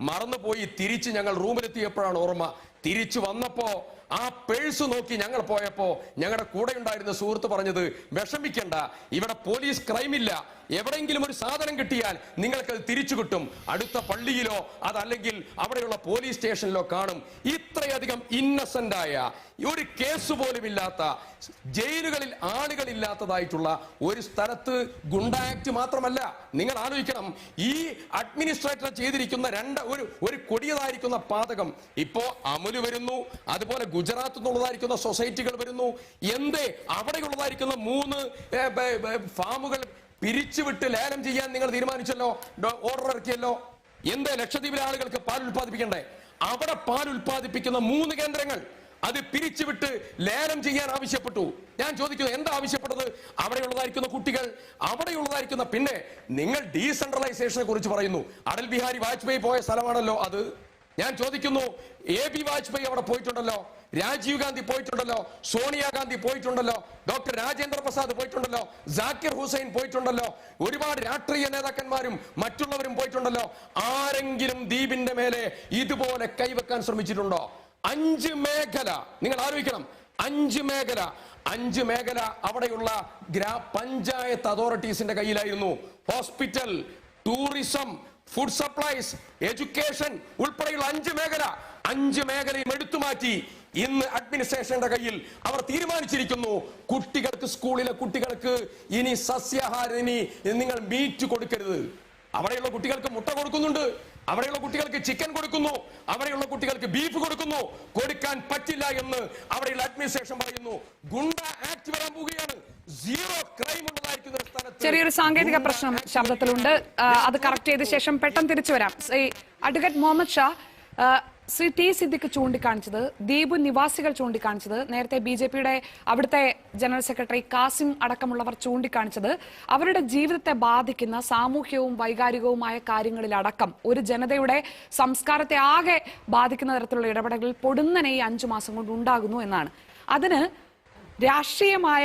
മറന്നുപോയി തിരിച്ച് ഞങ്ങൾ റൂമിലെത്തിയപ്പോഴാണ് ഓർമ്മ. തിരിച്ചു വന്നപ്പോ ആ പേഴ്സ് നോക്കി ഞങ്ങൾ പോയപ്പോ ഞങ്ങളുടെ കൂടെ ഉണ്ടായിരുന്ന സുഹൃത്ത് പറഞ്ഞത്, വിഷമിക്കണ്ട, ഇവിടെ പോലീസ് ക്രൈമില്ല, എവിടെയെങ്കിലും ഒരു സാധനം കിട്ടിയാൽ നിങ്ങൾക്ക് അത് തിരിച്ചു കിട്ടും. അടുത്ത പള്ളിയിലോ അതല്ലെങ്കിൽ അവിടെയുള്ള പോലീസ് സ്റ്റേഷനിലോ കാണും. ഇത്രയധികം ഇന്നസെന്റ് ആയ, ഒരു കേസ് പോലും ഇല്ലാത്ത, ജയിലുകളിൽ ആളുകളില്ലാത്തതായിട്ടുള്ള ഒരു സ്ഥലത്ത് ഗുണ്ട ആക്ട് മാത്രമല്ല. നിങ്ങൾ ആലോചിക്കണം, ഈ അഡ്മിനിസ്ട്രേറ്റർ ചെയ്തിരിക്കുന്ന ഒരു കൊടിയതായിരിക്കുന്ന പാതകം ഇപ്പോ അമല് വരുന്നു, അതുപോലെ ഗുജറാത്ത് നിന്നുള്ളതായിരിക്കുന്ന സൊസൈറ്റികൾ വരുന്നു. എന്തേ അവിടെയുള്ളതായിരിക്കുന്ന 3 ഫാമുകൾ പിരിച്ചുവിട്ട് ലേലം ചെയ്യാൻ നിങ്ങൾ തീരുമാനിച്ചല്ലോ, ഓർഡർ ഇറക്കിയല്ലോ. എന്തേ ലക്ഷദ്വീപിലെ ആളുകൾക്ക് പാൽ ഉൽപ്പാദിപ്പിക്കണ്ടേ? അവിടെ പാൽ ഉൽപ്പാദിപ്പിക്കുന്ന 3 കേന്ദ്രങ്ങൾ അത് പിരിച്ചുവിട്ട് ലേലം ചെയ്യാൻ ആവശ്യപ്പെട്ടു. ഞാൻ ചോദിക്കുന്നു, എന്താ ആവശ്യപ്പെട്ടത്? അവിടെയുള്ളതായിരിക്കുന്ന കുട്ടികൾ, അവിടെയുള്ളതായിരിക്കുന്ന, പിന്നെ നിങ്ങൾ ഡീസെൻട്രലൈസേഷനെ കുറിച്ച് പറയുന്നു. അടൽ ബിഹാരി വാജ്പേയി പോയ സ്ഥലമാണല്ലോ അത്. ഞാൻ ചോദിക്കുന്നു, AB വാജ്പേയി അവിടെ പോയിട്ടുണ്ടല്ലോ, രാജീവ് ഗാന്ധി പോയിട്ടുണ്ടല്ലോ, സോണിയാഗാന്ധി പോയിട്ടുണ്ടല്ലോ, ഡോക്ടർ രാജേന്ദ്ര പ്രസാദ് പോയിട്ടുണ്ടല്ലോ, ജാക്കിർ ഹുസൈൻ പോയിട്ടുണ്ടല്ലോ, ഒരുപാട് രാഷ്ട്രീയ നേതാക്കന്മാരും മറ്റുള്ളവരും പോയിട്ടുണ്ടല്ലോ. ആരെങ്കിലും ദ്വീപിന്റെ മേലെ ഇതുപോലെ കൈവെക്കാൻ ശ്രമിച്ചിട്ടുണ്ടോ? 5 മേഖല നിങ്ങൾ ആലോചിക്കണം. 5 മേഖല അവിടെയുള്ള പഞ്ചായത്ത് അതോറിറ്റീസിന്റെ കയ്യിലായിരുന്നു. Hospital, tourism, food supplies, education ഉൾപ്പെടെയുള്ള 5 മേഖലയും എടുത്തുമാറ്റി ഇന്ന് അഡ്മിനിസ്ട്രേഷന്റെ കയ്യിൽ അവർ തീരുമാനിച്ചിരിക്കുന്നു, കുട്ടികൾക്ക്, സ്കൂളിലെ കുട്ടികൾക്ക് ഇനി സസ്യാഹാരം, ഇനി നിങ്ങൾ മീറ്റ് കൊടുക്കരുത്. അവിടെയുള്ള കുട്ടികൾക്ക് മുട്ട കൊടുക്കുന്നുണ്ട്, അവിടെയുള്ള കുട്ടികൾക്ക് ചിക്കൻ കൊടുക്കുന്നു, അവിടെയുള്ള കുട്ടികൾക്ക് ബീഫ് കൊടുക്കുന്നു. കൊടുക്കാൻ പറ്റില്ല എന്ന് അവിടെയുള്ള അഡ്മിനിസ്ട്രേഷൻ പറയുന്നു. ഗുണ്ട ആക്ട് വരാൻ പോവുകയാണ്. 0 ക്രൈം ഉള്ളതായിരിക്കുന്ന സ്ഥലത്ത് ചെറിയൊരു സാങ്കേതിക പ്രശ്നം ശബ്ദത്തിലുണ്ട്, അത് കറക്റ്റ് ചെയ്ത ശേഷം പെട്ടെന്ന് തിരിച്ചു വരാം. അഡ്വക്കേറ്റ് മുഹമ്മദ് ഷാ, ശ്രീ ടി സിദ്ദിഖ് ചൂണ്ടിക്കാണിച്ചത്, ദ്വീപ് നിവാസികൾ ചൂണ്ടിക്കാണിച്ചത്, നേരത്തെ BJPയുടെ അവിടുത്തെ ജനറൽ സെക്രട്ടറി കാസിം അടക്കമുള്ളവർ ചൂണ്ടിക്കാണിച്ചത്, അവരുടെ ജീവിതത്തെ ബാധിക്കുന്ന സാമൂഹ്യവും വൈകാരികവുമായ കാര്യങ്ങളിലടക്കം ഒരു ജനതയുടെ സംസ്കാരത്തെ ആകെ ബാധിക്കുന്ന തരത്തിലുള്ള ഇടപെടലുകൾ പൊടുന്നനെ ഈ 5 മാസം കൊണ്ട് ഉണ്ടാകുന്നു എന്നാണ്. അതിന് രാഷ്ട്രീയമായ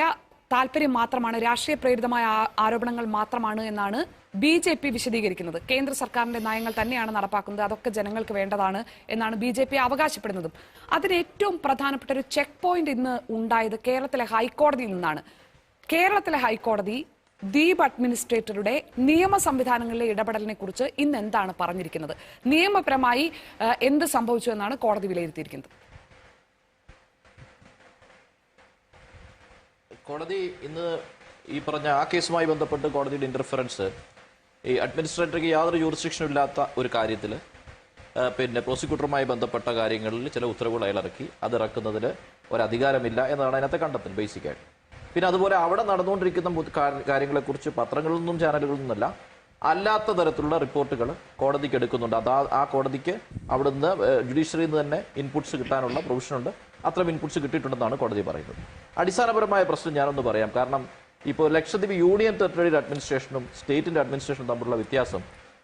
താല്പര്യം മാത്രമാണ്, രാഷ്ട്രീയ പ്രേരിതമായ ആരോപണങ്ങൾ മാത്രമാണ് എന്നാണ് BJP വിശദീകരിക്കുന്നത്. കേന്ദ്ര സർക്കാരിന്റെ നയങ്ങൾ തന്നെയാണ് നടപ്പാക്കുന്നത്, അതൊക്കെ ജനങ്ങൾക്ക് വേണ്ടതാണ് എന്നാണ് BJP അവകാശപ്പെടുന്നതും. അതിന് ഏറ്റവും പ്രധാനപ്പെട്ട ഒരു ചെക്ക് പോയിന്റ് ഇന്ന് ഉണ്ടായത് കേരളത്തിലെ ഹൈക്കോടതിയിൽ നിന്നാണ്. കേരളത്തിലെ ഹൈക്കോടതി ദ്വീപ് അഡ്മിനിസ്ട്രേറ്ററുടെ നിയമ സംവിധാനങ്ങളിലെ ഇടപെടലിനെ കുറിച്ച് ഇന്ന് എന്താണ് പറഞ്ഞിരിക്കുന്നത്? നിയമപരമായി എന്ത് സംഭവിച്ചു എന്നാണ് കോടതി വിലയിരുത്തിയിരിക്കുന്നത്? കോടതി ഇന്ന് ഈ പറഞ്ഞ ആ കേസുമായി ബന്ധപ്പെട്ട് കോടതിയുടെ ഇന്റർഫറൻസ്, ഈ അഡ്മിനിസ്ട്രേറ്റർക്ക് യാതൊരു ജൂറിസ്ഡിക്ഷനും ഇല്ലാത്ത ഒരു കാര്യത്തിൽ പിന്നെ പ്രോസിക്യൂട്ടറുമായി ബന്ധപ്പെട്ട കാര്യങ്ങളിൽ ചില ഉത്തരവുകൾ അയാളിറക്കി. അത് ഇറക്കുന്നതിൽ ഒരധികാരമില്ല എന്നതാണ് അതിനകത്തെ കണ്ടെത്തൽ ബേസിക്കായിട്ട്. പിന്നെ അതുപോലെ അവിടെ നടന്നുകൊണ്ടിരിക്കുന്ന കാര്യങ്ങളെക്കുറിച്ച് പത്രങ്ങളിൽ നിന്നും ചാനലുകളിൽ നിന്നല്ല, അല്ലാത്ത തരത്തിലുള്ള റിപ്പോർട്ടുകൾ കോടതിക്ക് എടുക്കുന്നുണ്ട്. ആ കോടതിക്ക് അവിടുന്ന് ജുഡീഷ്യറിയിൽ നിന്ന് തന്നെ ഇൻപുട്സ് കിട്ടാനുള്ള പ്രൊവിഷനുണ്ട്. അത്രയും ഇൻപുട്സ് കിട്ടിയിട്ടുണ്ടെന്നാണ് കോടതി പറയുന്നത്. അടിസ്ഥാനപരമായ പ്രശ്നം ഞാനൊന്ന് പറയാം. കാരണം ഇപ്പോൾ ലക്ഷദ്വീപ് യൂണിയൻ ടെറിട്ടറി അഡ്മിനിസ്ട്രേഷനും സ്റ്റേറ്റിന്റെ അഡ്മിനിസ്ട്രേഷനും തമ്മിലുള്ള വ്യത്യാസം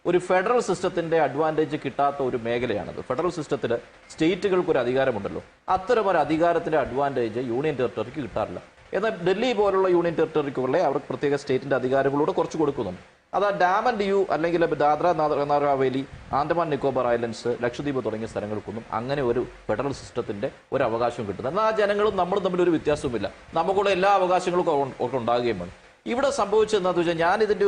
ഒരു ഫെഡറൽ സിസ്റ്റത്തിന്റെ അഡ്വാൻറ്റേജ് കിട്ടാത്ത ഒരു മേഖലയാണത്. ഫെഡറൽ സിസ്റ്റത്തിൽ സ്റ്റേറ്റുകൾക്ക് ഒരു അധികാരമുണ്ടല്ലോ, അത്തരം ഒരു അധികാരത്തിന്റെ അഡ്വാൻറ്റേജ് യൂണിയൻ ടെറിട്ടറിക്ക് കിട്ടാറില്ല. എന്നാൽ ഡൽഹി പോലുള്ള യൂണിയൻ ടെറിട്ടറിക്കുകളെ അവർക്ക് പ്രത്യേക സ്റ്റേറ്റിന്റെ അധികാരങ്ങളോട് കുറച്ച് കൊടുക്കുന്നുണ്ട്. അത് ഡാം ആൻഡ് ഡ്യൂ അല്ലെങ്കിൽ ദാദ്ര നാഗർ ഹവേലി, ആൻഡമാൻ നിക്കോബാർ ഐലൻഡ്സ്, ലക്ഷദ്വീപ് തുടങ്ങിയ സ്ഥലങ്ങൾക്കൊന്നും അങ്ങനെ ഒരു ഫെഡറൽ സിസ്റ്റത്തിന്റെ ഒരു അവകാശവും കിട്ടുന്നത്. എന്നാൽ ആ ജനങ്ങളും നമ്മളും തമ്മിൽ ഒരു വ്യത്യാസവുമില്ല, നമുക്കുള്ള എല്ലാ അവകാശങ്ങളും ഒക്കെ ഉണ്ടാകുകയും വേണം. ഇവിടെ സംഭവിച്ചതെന്താണെന്ന് വെച്ചാൽ, ഞാൻ ഇതിന്റെ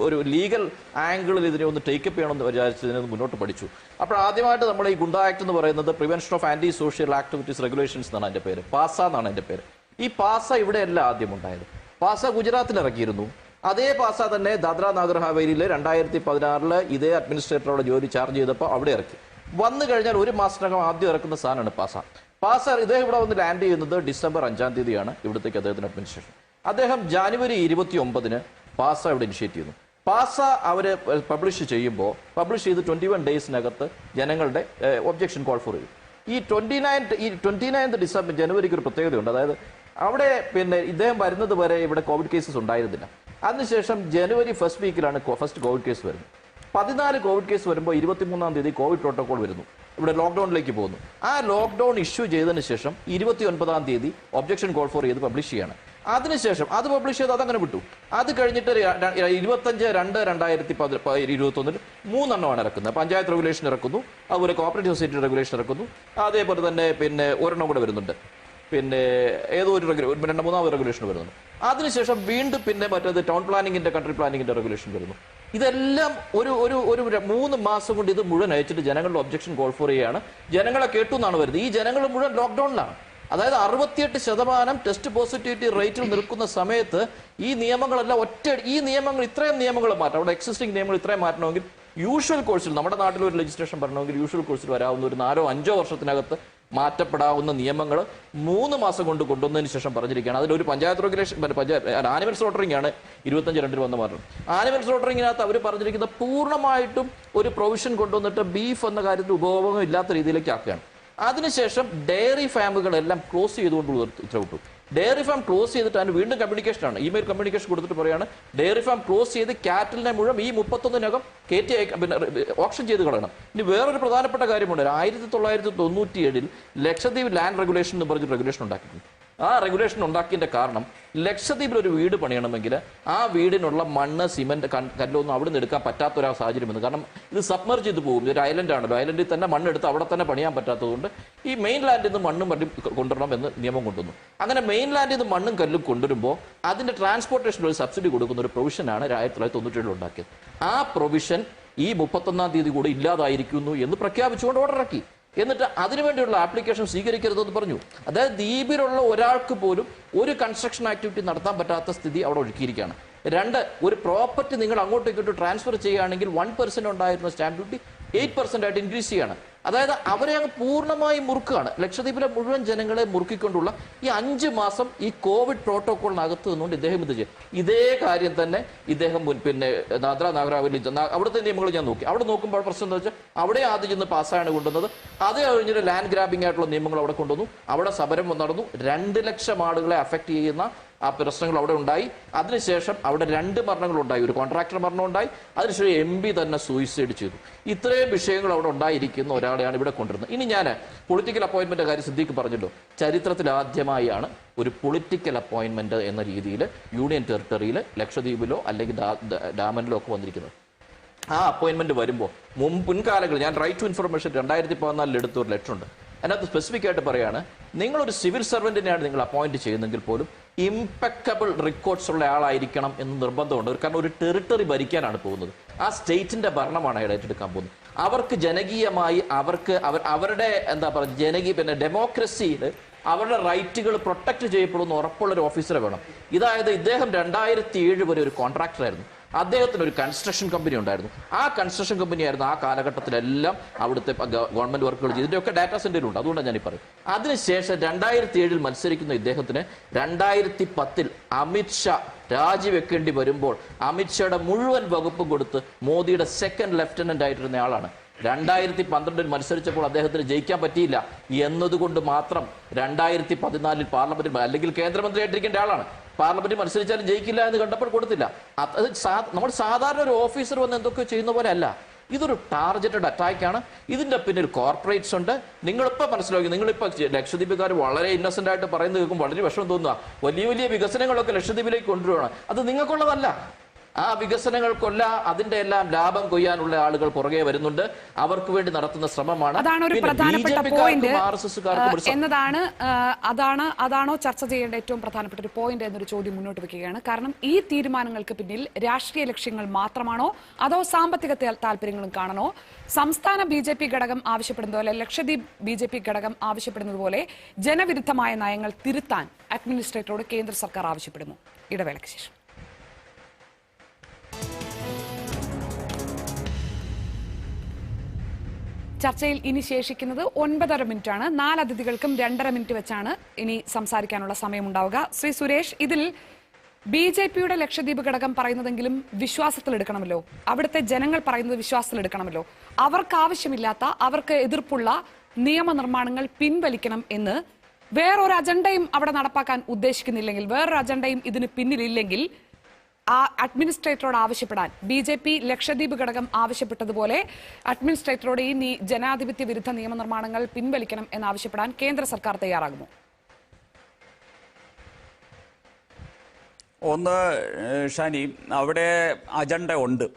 ഒരു ലീഗൽ ആംഗിളിൽ ഇതിനെ ഒന്ന് ടേക്കപ്പ് ചെയ്യണമെന്ന് വിചാരിച്ച് ഇതിനെ മുന്നോട്ട് പഠിച്ചു. അപ്പോൾ ആദ്യമായിട്ട് നമ്മൾ ഈ ഗുണ്ട ആക്ട് എന്ന് പറയുന്നത് prevention of anti social activities regulations എന്നാണ് അതിന്റെ പേര്, പാസ എന്നാണ് അതിന്റെ പേര്. ഈ പാസ ഇവിടെയല്ല ആദ്യം ഉണ്ടായത്. പാസ ഗുജറാത്തിൽ ഇറക്കിയിരുന്നു. അതേ പാസ തന്നെ ദാദ്ര നാഗർ ഹവേലിയിൽ 2016 ഇതേ അഡ്മിനിസ്ട്രേറ്ററോട് ജോലി ചാർജ് ചെയ്തപ്പോൾ അവിടെ ഇറക്കി. വന്നു കഴിഞ്ഞാൽ 1 മാസത്തിനകം ആദ്യം ഇറക്കുന്ന സാധനമാണ് പാസ. ഇദ്ദേഹം ഇവിടെ വന്ന് ലാൻഡ് ചെയ്യുന്നത് ഡിസംബർ 5-ാം തീയതിയാണ് ഇവിടത്തേക്ക് അദ്ദേഹത്തിന്റെ അഡ്മിനിസ്ട്രേഷൻ. അദ്ദേഹം ജാനുവരി 29-ന് പാസ ഇവിടെ ഇനിഷ്യേറ്റ് ചെയ്യുന്നു. പാസ അവർ പബ്ലിഷ് ചെയ്ത് 21 ഡേയ്സിനകത്ത് ജനങ്ങളുടെ ഒബ്ജക്ഷൻ കോൾ ഫോർ ചെയ്യും. ഈ 29th ഡിസംബർ ജനുവരിക്ക് ഒരു പ്രത്യേകതയുണ്ട്. അതായത് അവിടെ പിന്നെ ഇദ്ദേഹം വരുന്നത് വരെ ഇവിടെ കോവിഡ് കേസസ് ഉണ്ടായിരുന്നില്ല. അതിനുശേഷം ജനുവരി ഫസ്റ്റ് വീക്കിലാണ് ഫസ്റ്റ് കോവിഡ് കേസ് വരുന്നത്. 14 കോവിഡ് കേസ് വരുമ്പോൾ 23-ാം തീയതി കോവിഡ് പ്രോട്ടോകോൾ വരുന്നു, ഇവിടെ ലോക്ക്ഡൌണിലേക്ക് പോകുന്നു. ആ ലോക്ക്ഡൌൺ ഇഷ്യൂ ചെയ്തതിന് ശേഷം 29-ാം തീയതി ഒബ്ജക്ഷൻ കോൾ ഫോർ ചെയ്ത് പബ്ലിഷ് ചെയ്യാണ്. അതിനുശേഷം അത് പബ്ലിഷ് ചെയ്ത് അതങ്ങനെ വിട്ടു. അത് കഴിഞ്ഞിട്ട് 25/2/2021 3 ഇറക്കുന്നത്. പഞ്ചായത്ത് റെഗുലേഷൻ ഇറക്കുന്നു, അതുപോലെ കോപ്പറേറ്റീവ് സൊസൈറ്റി റെഗുലേഷൻ ഇറക്കുന്നു. അതേപോലെ തന്നെ പിന്നെ ഒരെണ്ണം കൂടെ വരുന്നുണ്ട്, പിന്നെ ഏതോ ഒരു മൂന്നാമത് റെഗുലേഷൻ വരുന്നുണ്ട്. അതിനുശേഷം വീണ്ടും പിന്നെ മറ്റേത് ടൗൺ പ്ലാനിങ്ങിന്റെ കൺട്രി പ്ലാനിങ്ങിന്റെ റെഗുലേഷൻ വരുന്നു. ഇതെല്ലാം ഒരു 3 മാസം കൊണ്ട് ഇത് മുഴുവൻ അയച്ചിട്ട് ജനങ്ങളുടെ ഒബ്ജക്ഷൻ കോൾ ഫോർ ചെയ്യുകയാണ്. ജനങ്ങളെ കേട്ടു എന്നാണ് വരുന്നത്. ഈ ജനങ്ങൾ മുഴുവൻ ലോക്ക്ഡൌണിലാണ്. അതായത് 68% ടെസ്റ്റ് പോസിറ്റിവിറ്റി റേറ്റിൽ നിൽക്കുന്ന സമയത്ത് ഈ നിയമങ്ങളെല്ലാം ഇത്രയും നിയമങ്ങൾ മാറ്റാം. അവിടെ എക്സിസ്റ്റിംഗ് നിയമങ്ങൾ ഇത്രയും മാറ്റണമെങ്കിൽ യൂഷ്വൽ കോഴ്സിൽ, നമ്മുടെ നാട്ടിൽ ഒരു ലെജിസ്ലേഷൻ വരണമെങ്കിൽ യൂഷ്വൽ കോഴ്സിൽ വരാവുന്ന ഒരു 4-5 വർഷത്തിനകത്ത് മാറ്റപ്പെടാവുന്ന നിയമങ്ങൾ 3 മാസം കൊണ്ട് കൊണ്ടുവന്നതിന് ശേഷം പറഞ്ഞിരിക്കുകയാണ്. അതിലൊരു പഞ്ചായത്ത് റെഗുലേഷൻ, ആനിമൽ സ്ലോട്ടറിംഗ് ആണ് 25/2 വന്ന മാറ്റം. ആനിമൽ സ്ലോട്ടറിങ്ങിനകത്ത് അവർ പറഞ്ഞിരിക്കുന്ന പൂർണ്ണമായിട്ടും ഒരു പ്രൊവിഷൻ കൊണ്ടുവന്നിട്ട് ബീഫ് എന്ന കാര്യത്തിൽ ഉപഭോഗം ഇല്ലാത്ത രീതിയിലേക്ക് ആക്കുകയാണ്. അതിനുശേഷം ഡയറി ഫാമുകളെല്ലാം ക്ലോസ് ചെയ്തുകൊണ്ട് ഉത്തരവിട്ടു. ഡയറി ഫാം ക്ലോസ് ചെയ്തിട്ട് അതിന് വീണ്ടും കമ്മ്യൂണിക്കേഷനാണ്, ഇമെയിൽ കമ്മ്യൂണിക്കേഷൻ കൊടുത്തിട്ട് പറയാണ് ഡയറി ഫാം ക്ലോസ് ചെയ്ത് കാറ്റലിനെ മുഴുവൻ ഈ 31-നകം കയറ്റി ഓപ്ഷൻ ചെയ്ത് കളയണം. ഇനി വേറൊരു പ്രധാനപ്പെട്ട കാര്യമുണ്ട്. 1997 ലക്ഷദ്വീപ് ലാൻഡ് റെഗുലേഷൻ എന്ന് പറഞ്ഞൊരു റെഗുലേഷൻ ഉണ്ടാക്കിയിട്ടുണ്ട്. ആ റെഗുലേഷൻ ഉണ്ടാക്കിയതിന്റെ കാരണം ലക്ഷദ്വീപിൽ ഒരു വീട് പണിയണമെങ്കിൽ ആ വീടിനുള്ള മണ്ണ്, സിമെന്റ്, കല്ലൊന്നും അവിടെ നിന്ന് എടുക്കാൻ പറ്റാത്തൊരു സാഹചര്യം വന്നു. കാരണം ഇത് സബ്മർജ് ചെയ്ത് പോകും. ഒരു ഐലൻഡ് ആണല്ലോ, ഐലൻഡിൽ തന്നെ മണ്ണെടുത്ത് അവിടെ തന്നെ പണിയാൻ പറ്റാത്തതുകൊണ്ട് ഈ മെയിൻ ലാൻഡിൽ നിന്ന് മണ്ണും മണ്ണും കൊണ്ടുവരണം എന്ന് നിയമം കൊണ്ടുവന്നു. അങ്ങനെ മെയിൻ ലാൻഡിൽ നിന്ന് മണ്ണും കല്ലും കൊണ്ടുവരുമ്പോൾ അതിന്റെ ട്രാൻസ്പോർട്ടേഷന് ഒരു സബ്സിഡി കൊടുക്കുന്ന ഒരു പ്രൊവിഷനാണ് 1997 ഉണ്ടാക്കിയത്. ആ പ്രൊവിഷൻ ഈ 31-ാം തീയതി കൂടി ഇല്ലാതായിരിക്കുന്നു എന്ന് പ്രഖ്യാപിച്ചുകൊണ്ട് ഓർഡർ ഇറക്കി. എന്നിട്ട് അതിനുവേണ്ടിയുള്ള ആപ്ലിക്കേഷൻ സ്വീകരിക്കരുതെന്ന് പറഞ്ഞു. അതായത് ദ്വീപിലുള്ള ഒരാൾക്ക് പോലും ഒരു കൺസ്ട്രക്ഷൻ ആക്ടിവിറ്റി നടത്താൻ പറ്റാത്ത സ്ഥിതി അവിടെ ഒഴുക്കിയിരിക്കുകയാണ്. 2, ഒരു പ്രോപ്പർട്ടി നിങ്ങൾ അങ്ങോട്ടും ഇങ്ങോട്ടും ട്രാൻസ്ഫർ ചെയ്യുകയാണെങ്കിൽ 1% ഉണ്ടായിരുന്ന സ്റ്റാമ്പ് ഡ്യൂട്ടി 8% ആയിട്ട് ഇൻക്രീസ് ചെയ്യാണ്. അതായത് അവരെ അങ്ങ് പൂർണ്ണമായി മുറുക്കുകയാണ്. ലക്ഷദ്വീപിലെ മുഴുവൻ ജനങ്ങളെ മുറുക്കിക്കൊണ്ടുള്ള ഈ 5 മാസം ഈ കോവിഡ് പ്രോട്ടോകോളിനകത്ത് നിന്നുകൊണ്ട് ഇദ്ദേഹം ഇത് ചെയ്യും. ഇതേ കാര്യം തന്നെ ഇദ്ദേഹം പിന്നെ ദാദ്ര നഗർ ഹവേലി അവിടുത്തെ നിയമങ്ങൾ ഞാൻ നോക്കി. അവിടെ നോക്കുമ്പോൾ പ്രശ്നം എന്താ വെച്ചാൽ അവിടെ ആദ്യം ചെന്ന് പാസ്സായാണ് കൊണ്ടുവന്നത്. അത് കഴിഞ്ഞിട്ട് ലാൻഡ് ഗ്രാബിംഗ് ആയിട്ടുള്ള നിയമങ്ങൾ അവിടെ കൊണ്ടുവന്നു. അവിടെ സമരം നടന്നു. 2 ലക്ഷം ആളുകളെ അഫക്ട് ചെയ്യുന്ന ആ പ്രശ്നങ്ങൾ അവിടെ ഉണ്ടായി. അതിനുശേഷം അവിടെ 2 മരണങ്ങളുണ്ടായി. ഒരു കോൺട്രാക്ടർ മരണം ഉണ്ടായി. അതിനുശേഷം MP തന്നെ സൂയിസൈഡ് ചെയ്തു. ഇത്രയും വിഷയങ്ങൾ അവിടെ ഉണ്ടായിരിക്കുന്ന ഒരാളെയാണ് ഇവിടെ കൊണ്ടുവരുന്നത്. ഇനി ഞാൻ പൊളിറ്റിക്കൽ അപ്പോയിന്റ്മെന്റ് കാര്യം സിദ്ദീഖ് പറഞ്ഞല്ലോ, ചരിത്രത്തിൽ ആദ്യമായാണ് ഒരു പൊളിറ്റിക്കൽ അപ്പോയിന്റ്മെന്റ് എന്ന രീതിയിൽ യൂണിയൻ ടെറിട്ടറിയിൽ ലക്ഷദ്വീപിലോ അല്ലെങ്കിൽ ഡാമനിലോ ഒക്കെ വന്നിരിക്കുന്നത്. ആ അപ്പോയിന്റ്മെന്റ് വരുമ്പോൾ മുൻകാലങ്ങളിൽ ഞാൻ റൈറ്റ് ടു ഇൻഫർമേഷൻ 2014 എടുത്ത ഒരു ലെറ്റർ ഉണ്ട്. അതിനകത്ത് സ്പെസിഫിക് ആയിട്ട് പറയാണ്, നിങ്ങളൊരു സിവിൽ സർവന്റിനെയാണ് നിങ്ങൾ അപ്പോയിന്റ് ചെയ്യുന്നെങ്കിൽ പോലും ഇംപെക്കബിൾ റെക്കോർഡ്സ് ഉള്ള ആളായിരിക്കണം എന്ന് നിർബന്ധമുണ്ട്. കാരണം ഒരു ടെറിട്ടറി ഭരിക്കാനാണ് പോകുന്നത്. ആ സ്റ്റേറ്റിന്റെ ഭരണമാണ് അയാൾ ഏറ്റെടുക്കാൻ പോകുന്നത്. അവർക്ക് ജനകീയമായി അവരുടെ എന്താ പറയുക പിന്നെ ഡെമോക്രസിയിൽ അവരുടെ റൈറ്റുകൾ പ്രൊട്ടക്ട് ചെയ്യപ്പെടുന്ന ഉറപ്പുള്ള ഒരു ഓഫീസറെ വേണം. ഇതായത് ഇദ്ദേഹം 2007 വരെ ഒരു കോൺട്രാക്ടറായിരുന്നു. അദ്ദേഹത്തിന് ഒരു കൺസ്ട്രക്ഷൻ കമ്പനി ഉണ്ടായിരുന്നു. ആ കൺസ്ട്രക്ഷൻ കമ്പനി ആയിരുന്നു ആ കാലഘട്ടത്തിലെല്ലാം അവിടുത്തെ ഗവൺമെന്റ് വർക്കുകൾ ചെയ്തു. ഇതിന്റെയൊക്കെ ഡാറ്റാ സെന്ററിലുണ്ട്. അതുകൊണ്ടാണ് ഞാൻ ഈ പറയും. അതിനുശേഷം 2007 മത്സരിക്കുന്ന ഇദ്ദേഹത്തിന് 2010 അമിത്ഷാ രാജിവെക്കേണ്ടി വരുമ്പോൾ അമിത്ഷായുടെ മുഴുവൻ വകുപ്പ് കൊടുത്ത് മോദിയുടെ 2nd ലഫ്റ്റനന്റ് ആയിട്ടിരുന്ന ആളാണ്. 2012 മത്സരിച്ചപ്പോൾ അദ്ദേഹത്തിന് ജയിക്കാൻ പറ്റിയില്ല എന്നതുകൊണ്ട് മാത്രം 2014 പാർലമെന്റിൽ അല്ലെങ്കിൽ കേന്ദ്രമന്ത്രിയായിട്ടിരിക്കേണ്ട ആളാണ്. പാർലമെന്റിൽ മത്സരിച്ചാലും ജയിക്കില്ല എന്ന് കണ്ടപ്പോൾ കൊടുത്തില്ല. അത് നമ്മൾ സാധാരണ ഒരു ഓഫീസർ വന്ന് എന്തൊക്കെ ചെയ്യുന്ന പോലെ അല്ല. ഇതൊരു ടാർഗറ്റഡ് അറ്റാക്കാണ്. ഇതിന്റെ പിന്നിൽ കോർപ്പറേറ്റ്സ് ഉണ്ട്. നിങ്ങളിപ്പോൾ മനസ്സിലാക്കി, നിങ്ങളിപ്പോൾ ലക്ഷദ്വീപുകാർ വളരെ ഇന്നസെന്റ് ആയിട്ട് പറയുന്നത് കേൾക്കുമ്പോൾ വളരെ വിഷമം തോന്നുക. വലിയ വലിയ വികസനങ്ങളൊക്കെ ലക്ഷദ്വീപിലേക്ക് കൊണ്ടുവരികയാണ്. അത് നിങ്ങൾക്കുള്ളതല്ല. ആ വികസനങ്ങൾക്കൊല്ല അതിന്റെ എല്ലാം ലാഭം കൊയ്യാനുള്ള ആളുകൾ പുറകെ വരുന്നുണ്ട്. അവർക്ക് വേണ്ടി നടത്തുന്ന ശ്രമമാണ്. അതാണ് ഒരു പ്രധാനപ്പെട്ട പോയിന്റ് എന്നതാണ്. അതാണോ ചർച്ച ചെയ്യേണ്ട ഏറ്റവും പ്രധാനപ്പെട്ട ഒരു പോയിന്റ് എന്നൊരു ചോദ്യം മുന്നോട്ട് വെക്കുകയാണ്. കാരണം ഈ തീരുമാനങ്ങൾക്ക് പിന്നിൽ രാഷ്ട്രീയ ലക്ഷ്യങ്ങൾ മാത്രമാണോ അതോ സാമ്പത്തിക താല്പര്യങ്ങളും കാണണോ? സംസ്ഥാന BJP ഘടകം ആവശ്യപ്പെടുന്നത് പോലെ, ലക്ഷദ്വീപ് BJP ഘടകം ആവശ്യപ്പെടുന്നത് പോലെ ജനവിരുദ്ധമായ നയങ്ങൾ തിരുത്താൻ അഡ്മിനിസ്ട്രേറ്ററോട് കേന്ദ്ര സർക്കാർ ആവശ്യപ്പെടുന്നു. ഇടവേളയ്ക്ക് ശേഷം ചർച്ചയിൽ ഇനി ശേഷിക്കുന്നത് 9.5 മിനിറ്റാണ്. 4 അതിഥികൾക്കും 2.5 മിനിറ്റ് വെച്ചാണ് ഇനി സംസാരിക്കാനുള്ള സമയമുണ്ടാവുക. ശ്രീ സുരേഷ്, ഇതിൽ BJPയുടെ ലക്ഷദ്വീപ് ഘടകം പറയുന്നതെങ്കിലും വിശ്വാസത്തിലെടുക്കണമല്ലോ, അവിടുത്തെ ജനങ്ങൾ പറയുന്നത് വിശ്വാസത്തിലെടുക്കണമല്ലോ. അവർക്ക് ആവശ്യമില്ലാത്ത, അവർക്ക് എതിർപ്പുള്ള നിയമനിർമ്മാണങ്ങൾ പിൻവലിക്കണം എന്ന് വേറൊരു അജണ്ടയും അവിടെ നടപ്പാക്കാൻ ഉദ്ദേശിക്കുന്നില്ലെങ്കിൽ, വേറൊരു അജണ്ടയും ഇതിന് പിന്നിലില്ലെങ്കിൽ ആ അഡ്മിനിസ്ട്രേറ്ററോട് ആവശ്യപ്പെടാൻ BJP ലക്ഷദ്വീപ് ഘടകം ആവശ്യപ്പെട്ടതുപോലെ അഡ്മിനിസ്ട്രേറ്ററോട് ഈ ജനാധിപത്യ വിരുദ്ധ നിയമനിർമ്മാണങ്ങൾ പിൻവലിക്കണം എന്നാവശ്യപ്പെടാൻ കേന്ദ്ര സർക്കാർ തയ്യാറാകുമോ? ഒന്ന് ഷാനി, അവിടെ അജണ്ട ഉണ്ട്.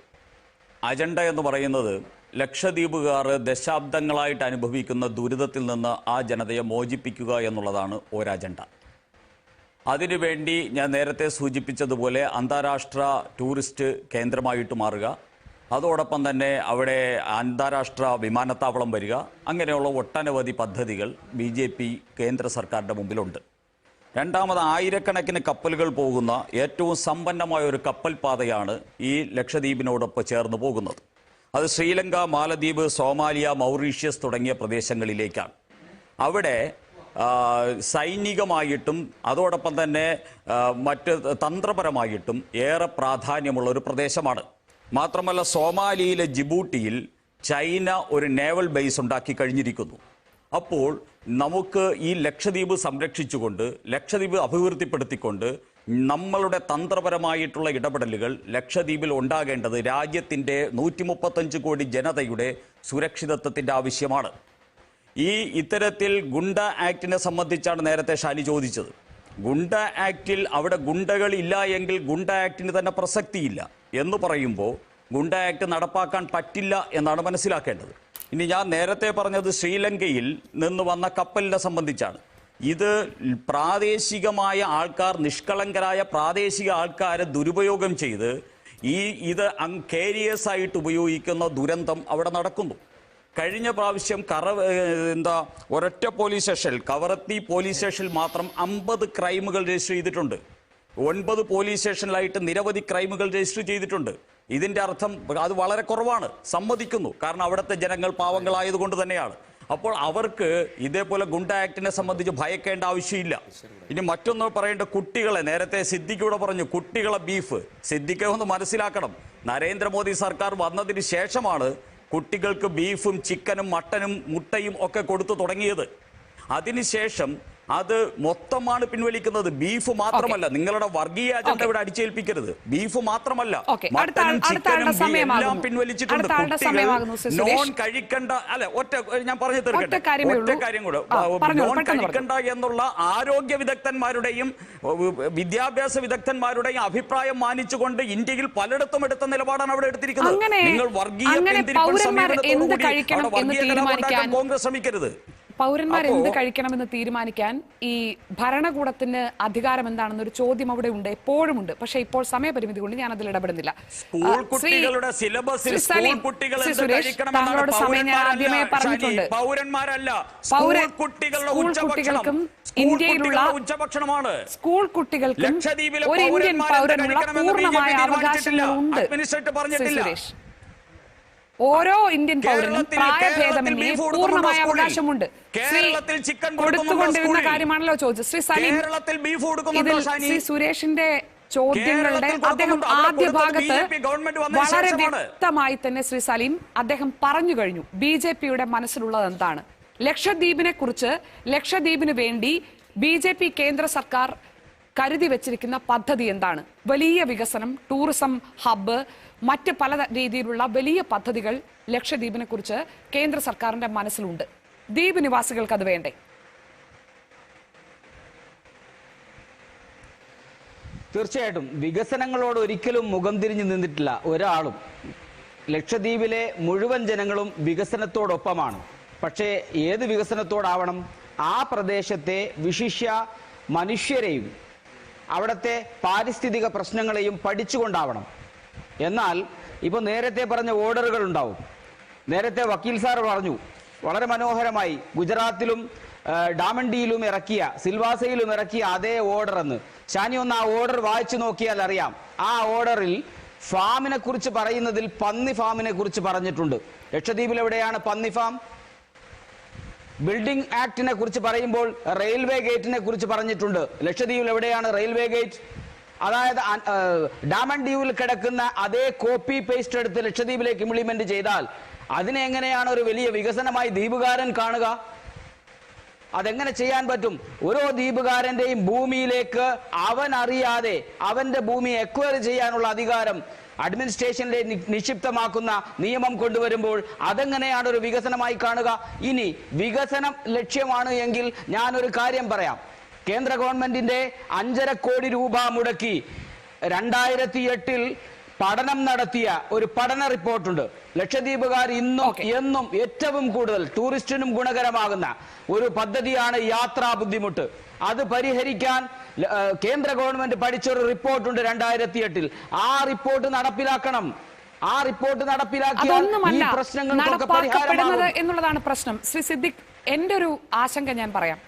അജണ്ട എന്ന് പറയുന്നത് ലക്ഷദ്വീപുകാർ ദശാബ്ദങ്ങളായിട്ട് അനുഭവിക്കുന്ന ദുരിതത്തിൽ നിന്ന് ആ ജനതയെ മോചിപ്പിക്കുക എന്നുള്ളതാണ് ഒരജണ്ട. അതിനുവേണ്ടി ഞാൻ നേരത്തെ സൂചിപ്പിച്ചതുപോലെ അന്താരാഷ്ട്ര ടൂറിസ്റ്റ് കേന്ദ്രമായിട്ട് മാറുക, അതോടൊപ്പം തന്നെ അവിടെ അന്താരാഷ്ട്ര വിമാനത്താവളം വരിക, അങ്ങനെയുള്ള ഒട്ടനവധി പദ്ധതികൾ BJP കേന്ദ്ര സർക്കാരിൻ്റെ മുമ്പിലുണ്ട്. രണ്ടാമത്, ആയിരക്കണക്കിന് കപ്പലുകൾ പോകുന്ന ഏറ്റവും സമ്പന്നമായ ഒരു കപ്പൽ പാതയാണ് ഈ ലക്ഷദ്വീപിനോടൊപ്പം ചേർന്ന് പോകുന്നത്. അത് ശ്രീലങ്ക, മാലദ്വീപ്, സോമാലിയ, മൗറീഷ്യസ് തുടങ്ങിയ പ്രദേശങ്ങളിലേക്കാണ്. അവിടെ സൈനികമായിട്ടും അതോടൊപ്പം തന്നെ മറ്റ് തന്ത്രപരമായിട്ടും ഏറെ പ്രാധാന്യമുള്ള ഒരു പ്രദേശമാണ്. മാത്രമല്ല, സോമാലിയിലെ ജിബൂട്ടിയിൽ ചൈന ഒരു നേവൽ ബേസ് ഉണ്ടാക്കി കഴിഞ്ഞിരിക്കുന്നു. അപ്പോൾ നമുക്ക് ഈ ലക്ഷദ്വീപ് സംരക്ഷിച്ചുകൊണ്ട്, ലക്ഷദ്വീപ് അഭിവൃദ്ധിപ്പെടുത്തിക്കൊണ്ട് നമ്മളുടെ തന്ത്രപരമായിട്ടുള്ള ഇടപെടലുകൾ ലക്ഷദ്വീപിൽ ഉണ്ടാകേണ്ടത് രാജ്യത്തിൻ്റെ 135 കോടി ജനതയുടെ സുരക്ഷിതത്വത്തിൻ്റെ ആവശ്യമാണ്. ഇത്തരത്തിൽ ഗുണ്ട ആക്ടിനെ സംബന്ധിച്ചാണ് നേരത്തെ ഷാനി ചോദിച്ചത്. ഗുണ്ട ആക്ടിൽ അവിടെ ഗുണ്ടകൾ ഇല്ല എങ്കിൽ ഗുണ്ട ആക്ടിന് തന്നെ പ്രസക്തിയില്ല എന്ന് പറയുമ്പോൾ ഗുണ്ട ആക്ട് നടപ്പാക്കാൻ പറ്റില്ല എന്നാണ് മനസ്സിലാക്കേണ്ടത്. ഇനി ഞാൻ നേരത്തെ പറഞ്ഞത് ശ്രീലങ്കയിൽ നിന്ന് വന്ന കപ്പലിനെ സംബന്ധിച്ചാണ്. ഇത് പ്രാദേശികമായ ആൾക്കാർ, നിഷ്കളങ്കരായ പ്രാദേശിക ആൾക്കാരെ ദുരുപയോഗം ചെയ്ത് ഇത് കാരിയേഴ്സ് ആയിട്ട് ഉപയോഗിക്കുന്ന ദുരന്തം അവിടെ നടക്കുന്നു. കഴിഞ്ഞ പ്രാവശ്യം ഒരൊറ്റ പോലീസ് സ്റ്റേഷനിൽ, കവറത്തി പോലീസ് സ്റ്റേഷനിൽ മാത്രം 50 ക്രൈമുകൾ രജിസ്റ്റർ ചെയ്തിട്ടുണ്ട്. 9 പോലീസ് സ്റ്റേഷനിലായിട്ട് നിരവധി ക്രൈമുകൾ രജിസ്റ്റർ ചെയ്തിട്ടുണ്ട്. ഇതിൻ്റെ അർത്ഥം അത് വളരെ കുറവാണ്, സമ്മതിക്കുന്നു. കാരണം അവിടുത്തെ ജനങ്ങൾ പാവങ്ങളായതുകൊണ്ട് തന്നെയാണ്. അപ്പോൾ അവർക്ക് ഇതേപോലെ ഗുണ്ട ആക്ടിനെ സംബന്ധിച്ച് ഭയക്കേണ്ട ആവശ്യമില്ല. ഇനി മറ്റൊന്ന് പറയേണ്ട, കുട്ടികളെ, നേരത്തെ സിദ്ദിഖൂടെ പറഞ്ഞു കുട്ടികളെ ബീഫ്. സിദ്ദിഖെ ഒന്ന് മനസ്സിലാക്കണം, നരേന്ദ്രമോദി സർക്കാർ വന്നതിന് ശേഷമാണ് കുട്ടികൾക്ക് ബീഫും ചിക്കനും മട്ടനും മുട്ടയും ഒക്കെ കൊടുത്തു തുടങ്ങിയത്. അതിനുശേഷം അത് മൊത്തമാണ് പിൻവലിക്കുന്നത്. ബീഫ് മാത്രമല്ല, നിങ്ങളുടെ വർഗീയ അജണ്ട ഇവിടെ അടിച്ചേൽപ്പിക്കരുത്. ബീഫ് മാത്രമല്ല, മട്ടനും ചിക്കനും എല്ലാം പിൻവലിച്ചിട്ടുണ്ട്. നോൺ കഴിക്കണ്ട, അല്ല ഞാൻ പറഞ്ഞു തീർക്കട്ടെ, ഒറ്റ കാര്യം കൂടെ. നോൺ കഴിക്കണ്ട എന്നുള്ള ആരോഗ്യ വിദഗ്ധന്മാരുടെയും വിദ്യാഭ്യാസ വിദഗ്ധന്മാരുടെയും അഭിപ്രായം മാനിച്ചുകൊണ്ട് ഇന്ത്യയിൽ പലയിടത്തും എടുത്ത നിലപാടാണ് അവിടെ എടുത്തിരിക്കുന്നത്. നിങ്ങൾ വർഗീയ കോൺഗ്രസ് ശ്രമിക്കരുത്. പൗരന്മാർ എന്ത് കഴിക്കണമെന്ന് തീരുമാനിക്കാൻ ഈ ഭരണകൂടത്തിന് അധികാരം എന്താണെന്നൊരു ചോദ്യം അവിടെ ഉണ്ട്, എപ്പോഴും ഉണ്ട്. പക്ഷേ ഇപ്പോൾ സമയപരിമിതി കൊണ്ട് ഞാൻ അതിൽ ഇടപെടുന്നില്ല. താങ്കളോട് സമയം ഞാൻ ആദ്യമേ പറഞ്ഞിട്ടുണ്ട്. സ്കൂൾ കുട്ടികൾക്കും ഇന്ത്യയിലുള്ള സ്കൂൾ കുട്ടികൾക്കും ഒരു ഇന്ത്യൻ പൗരനുള്ള പൂർണ്ണമായ അവകാശങ്ങളുണ്ട്. സുരേഷ്, ഓരോ ഇന്ത്യൻ പൗരനും പ്രായഭേദമന്യേ പൂർണ്ണമായ അവകാശമുണ്ട്. കൊടുത്തുകൊണ്ടിരുന്ന കാര്യമാണല്ലോ ചോദിച്ചത്. ശ്രീ സലീം, ഇതിൽ ശ്രീ സുരേഷിന്റെ ചോദ്യങ്ങളുടെ അദ്ദേഹം ആദ്യ ഭാഗത്ത് വളരെ വ്യക്തമായി തന്നെ ശ്രീ സലീം അദ്ദേഹം പറഞ്ഞു കഴിഞ്ഞു BJPയുടെ മനസ്സിലുള്ളത് എന്താണ്. ലക്ഷദ്വീപിനെ കുറിച്ച്, ലക്ഷദ്വീപിന് വേണ്ടി BJP കേന്ദ്ര സർക്കാർ കരുതി വെച്ചിരിക്കുന്ന പദ്ധതി എന്താണ്? വലിയ വികസനം, ടൂറിസം ഹബ്ബ്, മറ്റ് പല രീതിയിലുള്ള വലിയ പദ്ധതികൾ ലക്ഷദ്വീപിനെ കുറിച്ച് കേന്ദ്ര സർക്കാരിന്റെ മനസ്സിലുണ്ട്. ദ്വീപ് നിവാസികൾക്ക് അത് വേണ്ടേ? തീർച്ചയായിട്ടും വികസനങ്ങളോട് ഒരിക്കലും മുഖം തിരിഞ്ഞു നിന്നിട്ടില്ല ഒരാളും. ലക്ഷദ്വീപിലെ മുഴുവൻ ജനങ്ങളും വികസനത്തോടൊപ്പമാണ്. പക്ഷേ ഏത് വികസനത്തോടാവണം? ആ പ്രദേശത്തെ വിശിഷ്യ മനുഷ്യരെയും അവിടുത്തെ പാരിസ്ഥിതിക പ്രശ്നങ്ങളെയും പഠിച്ചുകൊണ്ടാവണം. എന്നാൽ ഇപ്പോൾ നേരത്തെ പറഞ്ഞ ഓർഡറുകൾ ഉണ്ടാവും. നേരത്തെ വക്കീൽ സാർ പറഞ്ഞു വളരെ മനോഹരമായി, ഗുജറാത്തിലും ഡാമണ്ടിയിലും ഇറക്കിയ, സിൽവാസയിലും ഇറക്കിയ അതേ ഓർഡർ എന്ന്. ഷാനി ഒന്ന് ആ ഓർഡർ വായിച്ചു നോക്കിയാൽ അറിയാം. ആ ഓർഡറിൽ ഫാമിനെ കുറിച്ച് പറയുന്നതിൽ പന്നി ഫാമിനെ കുറിച്ച് പറഞ്ഞിട്ടുണ്ട്. ലക്ഷദ്വീപിൽ എവിടെയാണ് പന്നി ഫാം? ബിൽഡിംഗ് ആക്ടിനെ കുറിച്ച് പറയുമ്പോൾ റെയിൽവേ ഗേറ്റിനെ കുറിച്ച് പറഞ്ഞിട്ടുണ്ട്. ലക്ഷദ്വീപിൽ എവിടെയാണ് റെയിൽവേ ഗേറ്റ്? അതായത് ഡാമൻഡ്യൂവിൽ കിടക്കുന്ന അതേ കോപ്പി പേസ്റ്റ് എടുത്ത് ലക്ഷദ്വീപിലേക്ക് ഇംപ്ലിമെന്റ് ചെയ്താൽ അതിനെ എങ്ങനെയാണ് ഒരു വലിയ വികസനമായി ദ്വീപുകാരൻ കാണുക? അതെങ്ങനെ ചെയ്യാൻ പറ്റും? ഓരോ ദ്വീപുകാരന്റെയും ഭൂമിയിലേക്ക് അവൻ അറിയാതെ അവന്റെ ഭൂമിയെ എക്വയർ ചെയ്യാനുള്ള അധികാരം അഡ്മിനിസ്ട്രേഷനിലെ നിക്ഷിപ്തമാക്കുന്ന നിയമം കൊണ്ടുവരുമ്പോൾ അതെങ്ങനെയാണ് ഒരു വികസനമായി കാണുക? ഇനി വികസനം ലക്ഷ്യമാണ് എങ്കിൽ ഞാനൊരു കാര്യം പറയാം. കേന്ദ്ര ഗവൺമെന്റിന്റെ 5.5 കോടി രൂപ മുടക്കി 2008 പഠനം നടത്തിയ ഒരു പഠന റിപ്പോർട്ടുണ്ട്. ലക്ഷദ്വീപുകാർ എന്നും ഏറ്റവും കൂടുതൽ ടൂറിസ്റ്റിനും ഗുണകരമാകുന്ന ഒരു പദ്ധതിയാണ് യാത്രാ ബുദ്ധിമുട്ട്. അത് പരിഹരിക്കാൻ കേന്ദ്ര ഗവൺമെന്റ് പഠിച്ചൊരു റിപ്പോർട്ടുണ്ട് 2008. ആ റിപ്പോർട്ട് നടപ്പിലാക്കണം. ആ റിപ്പോർട്ട് നടപ്പിലാക്കിയാൽ ഈ പ്രശ്നങ്ങൾക്കൊക്കെ നടപ്പാക്കപ്പെടുന്നത് എന്നുള്ളതാണ് പ്രശ്നം. ശ്രീ സിദ്ദിഖ്, എന്റെ ഒരു ആശങ്ക ഞാൻ പറയാം.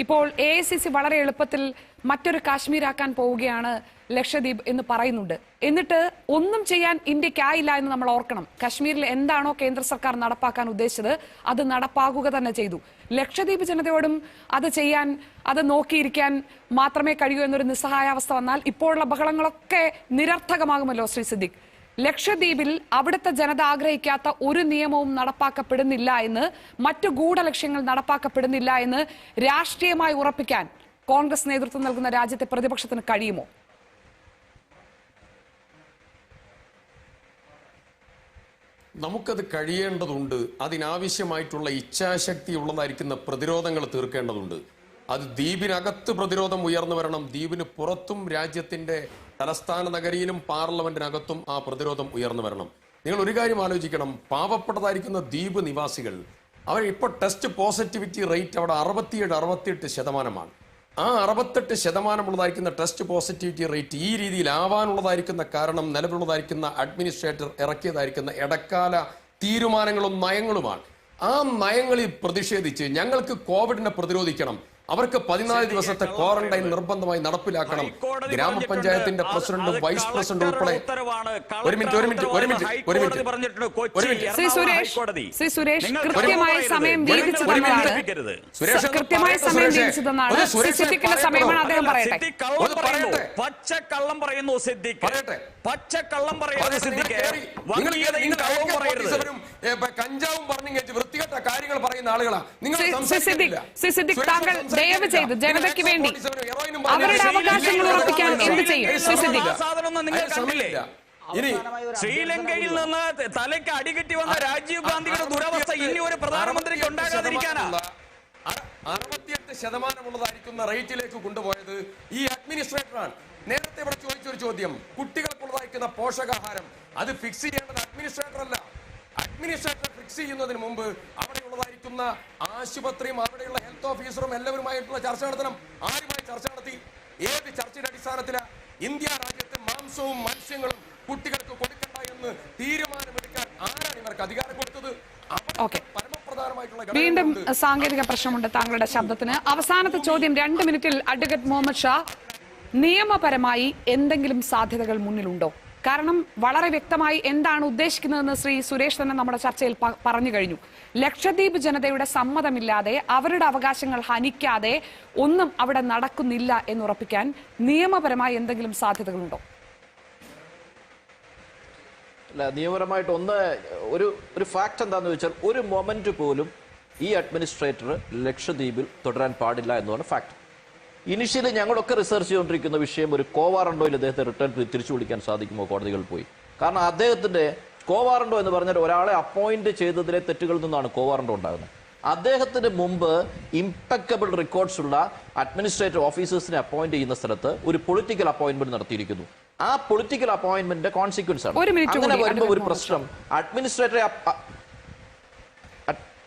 ഇപ്പോൾ AICC വളരെ എളുപ്പത്തിൽ മറ്റൊരു കാശ്മീരാക്കാൻ പോവുകയാണ് ലക്ഷദ്വീപ് എന്ന് പറയുന്നുണ്ട്. എന്നിട്ട് ഒന്നും ചെയ്യാൻ ഇന്ത്യക്കായില്ല എന്ന് നമ്മൾ ഓർക്കണം. കശ്മീരിൽ എന്താണോ കേന്ദ്ര സർക്കാർ നടപ്പാക്കാൻ ഉദ്ദേശിച്ചത് അത് നടപ്പാക്കുക തന്നെ ചെയ്തു. ലക്ഷദ്വീപ് ജനതയോടും അത് ചെയ്യാൻ, അത് നോക്കിയിരിക്കാൻ മാത്രമേ കഴിയൂ എന്നൊരു നിസ്സഹായാവസ്ഥ വന്നാൽ ഇപ്പോഴുള്ള ബഹളങ്ങളൊക്കെ നിരർത്ഥകമാകുമല്ലോ. ശ്രീ സിദ്ദിഖ്, ലക്ഷദ്വീപിൽ അവിടുത്തെ ജനത ആഗ്രഹിക്കാത്ത ഒരു നിയമവും നടപ്പാക്കപ്പെടുന്നില്ല എന്ന്, മറ്റു ഗൂഢലക്ഷ്യങ്ങൾ നടപ്പാക്കപ്പെടുന്നില്ല എന്ന് രാഷ്ട്രീയമായി ഉറപ്പിക്കാൻ കോൺഗ്രസ് നേതൃത്വം നൽകുന്ന രാജ്യത്തെ പ്രതിപക്ഷത്തിന് കഴിയുമോ? നമുക്കത് കഴിയേണ്ടതുണ്ട്. അതിനാവശ്യമായിട്ടുള്ള ഇച്ഛാശക്തി ഉള്ളതായിരിക്കുന്ന പ്രതിരോധങ്ങൾ തീർക്കേണ്ടതുണ്ട്. അത് ദ്വീപിനകത്ത് പ്രതിരോധം ഉയർന്നു വരണം. ദ്വീപിന് പുറത്തും രാജ്യത്തിന്റെ തലസ്ഥാന നഗരിയിലും പാർലമെന്റിനകത്തും ആ പ്രതിരോധം ഉയർന്നു വരണം. നിങ്ങൾ ഒരു കാര്യം ആലോചിക്കണം. പാവപ്പെട്ടതായിരിക്കുന്ന ദ്വീപ് നിവാസികൾ, അവർ ഇപ്പോൾ ടെസ്റ്റ് പോസിറ്റിവിറ്റി റേറ്റ് അവിടെ 67-68%. ആ 68% ടെസ്റ്റ് പോസിറ്റിവിറ്റി റേറ്റ് ഈ രീതിയിൽ ആവാനുള്ളതായിരിക്കുന്ന കാരണം നിലവിലുള്ളതായിരിക്കുന്ന അഡ്മിനിസ്ട്രേറ്റർ ഇറക്കിയതായിരിക്കുന്ന ഇടക്കാല തീരുമാനങ്ങളും നയങ്ങളുമാണ്. ആ നയങ്ങളിൽ പ്രതിഷേധിച്ച് ഞങ്ങൾക്ക് കോവിഡിനെ പ്രതിരോധിക്കണം, അവർക്ക് 14 ദിവസത്തെ ക്വാറന്റൈൻ നിർബന്ധമായി നടപ്പിലാക്കണം. ഗ്രാമപഞ്ചായത്തിന്റെ പ്രസിഡന്റും വൈസ് പ്രസിഡന്റും ഉൾപ്പെടെ കൃത്യമായ സമയം പച്ചക്കള്ളം പറയുന്നു സിദ്ദിഖ്, പച്ചക്കള്ളം പറയുന്നു സിദ്ദിഖ്. കഞ്ചാവും പറഞ്ഞു വൃത്തികെട്ട കാര്യങ്ങൾ പറയുന്ന ആളുകളാണ് നിങ്ങൾ. താങ്കൾ ദയവ് ചെയ്ത് ജനതയ്ക്ക് വേണ്ടി അവരുടെ അവകാശങ്ങൾ ഉറപ്പിക്കാൻ എന്ത് ചെയ്യും? ശ്രീലങ്കയിൽ നിന്ന് തലയ്ക്ക് അടികെട്ടി വന്ന രാജീവ് ഗാന്ധിയുടെ ദുരവസ്ഥ ഇനി ഒരു പ്രധാനമന്ത്രിക്ക് ഉണ്ടാകാതിരിക്കാനാണ് 68% റേറ്റിലേക്ക് കൊണ്ടുപോയത് ഈ അഡ്മിനിസ്ട്രേറ്ററാണ്. നേരത്തെ ഇവിടെ ചോദിച്ചൊരു ചോദ്യം, കുട്ടികൾക്കുള്ളതായിരിക്കുന്ന പോഷകാഹാരം അത് ഫിക്സ് ചെയ്യേണ്ടത് അഡ്മിനിസ്ട്രേറ്റർ അല്ല. അഡ്മിനിസ്ട്രേറ്റർ ഫിക്സ് ചെയ്യുന്നതിന് മുമ്പ് അവിടെയുള്ളതായിരിക്കുന്ന ആശുപത്രിയും അവിടെയുള്ള ഹെൽത്ത് ഓഫീസറും എല്ലാവരുമായിട്ടുള്ള ചർച്ച നടത്തണം. ആരുമായി ചർച്ച നടത്തി? ഏത് ചർച്ചയുടെ അടിസ്ഥാനത്തിലാണ് ഇന്ത്യ രാജ്യത്ത് മാംസവും മത്സ്യങ്ങളും കുട്ടികൾക്ക് കൊടുക്കണ്ട എന്ന് തീരുമാനമെടുക്കാൻ ആരാണ് ഇവർക്ക് അധികാരം കൊടുത്തത്? വീണ്ടും സാങ്കേതിക പ്രശ്നമുണ്ട് താങ്കളുടെ ശബ്ദത്തിന്. അവസാനത്തെ ചോദ്യം 2 മിനിറ്റിൽ അഡ്വക്കേറ്റ് മുഹമ്മദ് ഷാ, നിയമപരമായി എന്തെങ്കിലും സാധ്യതകൾ മുന്നിലുണ്ടോ? കാരണം വളരെ വ്യക്തമായി എന്താണ് ഉദ്ദേശിക്കുന്നതെന്ന് ശ്രീ സുരേഷ് തന്നെ നമ്മുടെ ചർച്ചയിൽ പറഞ്ഞു കഴിഞ്ഞു. ലക്ഷദ്വീപ് ജനതയുടെ സമ്മതമില്ലാതെ അവരുടെ അവകാശങ്ങൾ ഹനിക്കാതെ ഒന്നും അവിടെ നടക്കുന്നില്ല എന്നുറപ്പിക്കാൻ നിയമപരമായി എന്തെങ്കിലും സാധ്യതകളുണ്ടോ? അല്ല, നിയമപരമായിട്ട് ഒരു ഫാക്ട് എന്താണെന്ന് വെച്ചാൽ ഒരു മൊമെന്റ് പോലും ഈ അഡ്മിനിസ്ട്രേറ്റർ ലക്ഷദ്വീപിൽ തുടരാൻ പാടില്ല എന്നതാണ് ഫാക്ട്. ഇനിഷ്യലി ഞങ്ങളൊക്കെ റിസർച്ച് ചെയ്തുകൊണ്ടിരിക്കുന്ന വിഷയം ഒരു കോവാറണ്ടോയിൽ അദ്ദേഹത്തെ റിട്ടേൺ തിരിച്ചു വിളിക്കാൻ സാധിക്കുമോ കോടതികളിൽ പോയി. കാരണം അദ്ദേഹത്തിന്റെ കോവാറണ്ടോ എന്ന് പറഞ്ഞാൽ ഒരാളെ അപ്പോയിന്റ് ചെയ്തതിലെ തെറ്റുകളിൽ നിന്നാണ് കോവാറണ്ടോ ഉണ്ടാകുന്നത്. അദ്ദേഹത്തിന് മുമ്പ് ഇംപെക്കബിൾ റെക്കോർഡ്സ് ഉള്ള അഡ്മിനിസ്ട്രേറ്റീവ് ഓഫീസേഴ്സിനെ അപ്പോയിന്റ് ചെയ്യുന്ന സ്ഥലത്ത് ഒരു പൊളിറ്റിക്കൽ അപ്പോയിന്റ്മെന്റ് നടത്തിയിരിക്കുന്നു. ആ പൊളിറ്റിക്കൽ അപ്പോയിന്റ്മെന്റിന്റെ കോൺസിക്വൻസ് ആണ്. അങ്ങനെ വരുമ്പോൾ ഒരു പ്രശ്നം അഡ്മിനിസ്ട്രേറ്ററെ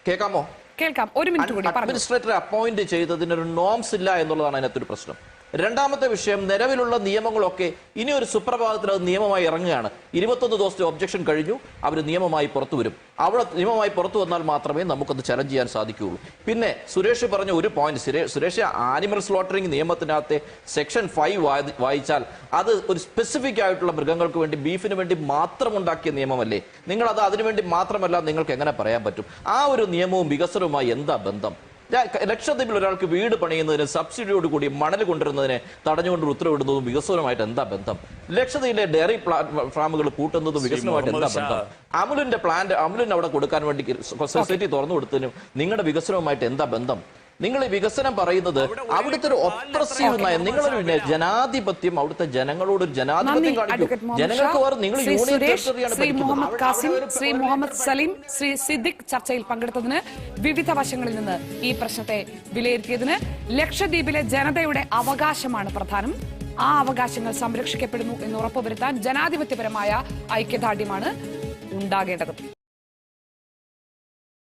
കേൾക്കാമോ? അഡ്മിനിസ്ട്രേറ്ററെ അപ്പോയിന്റ് ചെയ്തതിനൊരു നോംസ് ഇല്ല എന്നുള്ളതാണ് അതിനകത്തൊരു പ്രശ്നം. രണ്ടാമത്തെ വിഷയം, നിലവിലുള്ള നിയമങ്ങളൊക്കെ ഇനി ഒരു സുപ്രഭാതത്തിൽ അത് നിയമമായി ഇറങ്ങുകയാണ്. 21 ദിവസത്തെ ഒബ്ജക്ഷൻ കഴിഞ്ഞു, അവർ നിയമമായി പുറത്തു വരും. അവിടെ നിയമമായി പുറത്തു വന്നാൽ മാത്രമേ നമുക്കത് ചലഞ്ച് ചെയ്യാൻ സാധിക്കുകയുള്ളൂ. പിന്നെ സുരേഷ് പറഞ്ഞ ഒരു പോയിന്റ്, സുരേഷ് ആനിമൽ സ്ലോട്ടറിംഗ് നിയമത്തിനകത്തെ സെക്ഷൻ 5 വായിച്ചാൽ അത് ഒരു സ്പെസിഫിക് ആയിട്ടുള്ള മൃഗങ്ങൾക്ക് വേണ്ടി, ബീഫിന് വേണ്ടി മാത്രം ഉണ്ടാക്കിയ നിയമമല്ലേ? നിങ്ങൾ അത് അതിനുവേണ്ടി മാത്രമല്ല നിങ്ങൾക്ക് എങ്ങനെ പറയാൻ പറ്റും? ആ ഒരു നിയമവും വികസനവുമായി എന്താ ബന്ധം? ലക്ഷദ്വീപിൽ ഒരാൾക്ക് വീട് പണിയുന്നതിന് സബ്സിഡിയോട് കൂടി മണൽ കൊണ്ടുവരുന്നതിനെ തടഞ്ഞുകൊണ്ട് ഉത്തരവിടുന്നതും വികസനവുമായിട്ട് എന്താ ബന്ധം? ലക്ഷദ്വീപിലെ ഡയറി ഫാമുകൾ കൂട്ടുന്നതും വികസനവുമായിട്ട് എന്താ ബന്ധം? അമുലിന് അവിടെ കൊടുക്കാൻ വേണ്ടി സൊസൈറ്റി തുറന്നു കൊടുത്തതിനും നിങ്ങളുടെ വികസനവുമായിട്ട് എന്താ ബന്ധം? നിങ്ങൾ ഈ വികസനം പറയുന്നത് അവിടുത്തെ ഒരു ഒപ്രസീവ് നയം, നിങ്ങളൊരു ജനാധിപത്യം, അവിടുത്തെ ജനങ്ങളോട് ഒരു ജനാധിപത്യം കാണിക്കും. ജനങ്ങൾക്ക് നിങ്ങൾ യൂണിയൻ ടെറിട്ടറിയാണ് പഠിക്കുന്നത്. ശ്രീ മുഹമ്മദ് സലീം, ശ്രീ സിദ്ദിഖ് ചർച്ചയിൽ പങ്കെടുത്തതിന്, വിവിധ വശങ്ങളിൽ നിന്ന് ഈ പ്രശ്നത്തെ വിലയിരുത്തിയതിന്. ലക്ഷദ്വീപിലെ ജനതയുടെ അവകാശമാണ് പ്രധാനം. ആ അവകാശങ്ങൾ സംരക്ഷിക്കപ്പെടുന്നു എന്ന് ഉറപ്പുവരുത്താൻ ജനാധിപത്യപരമായ ഐക്യദാർഢ്യമാണ് ഉണ്ടാകേണ്ടത്.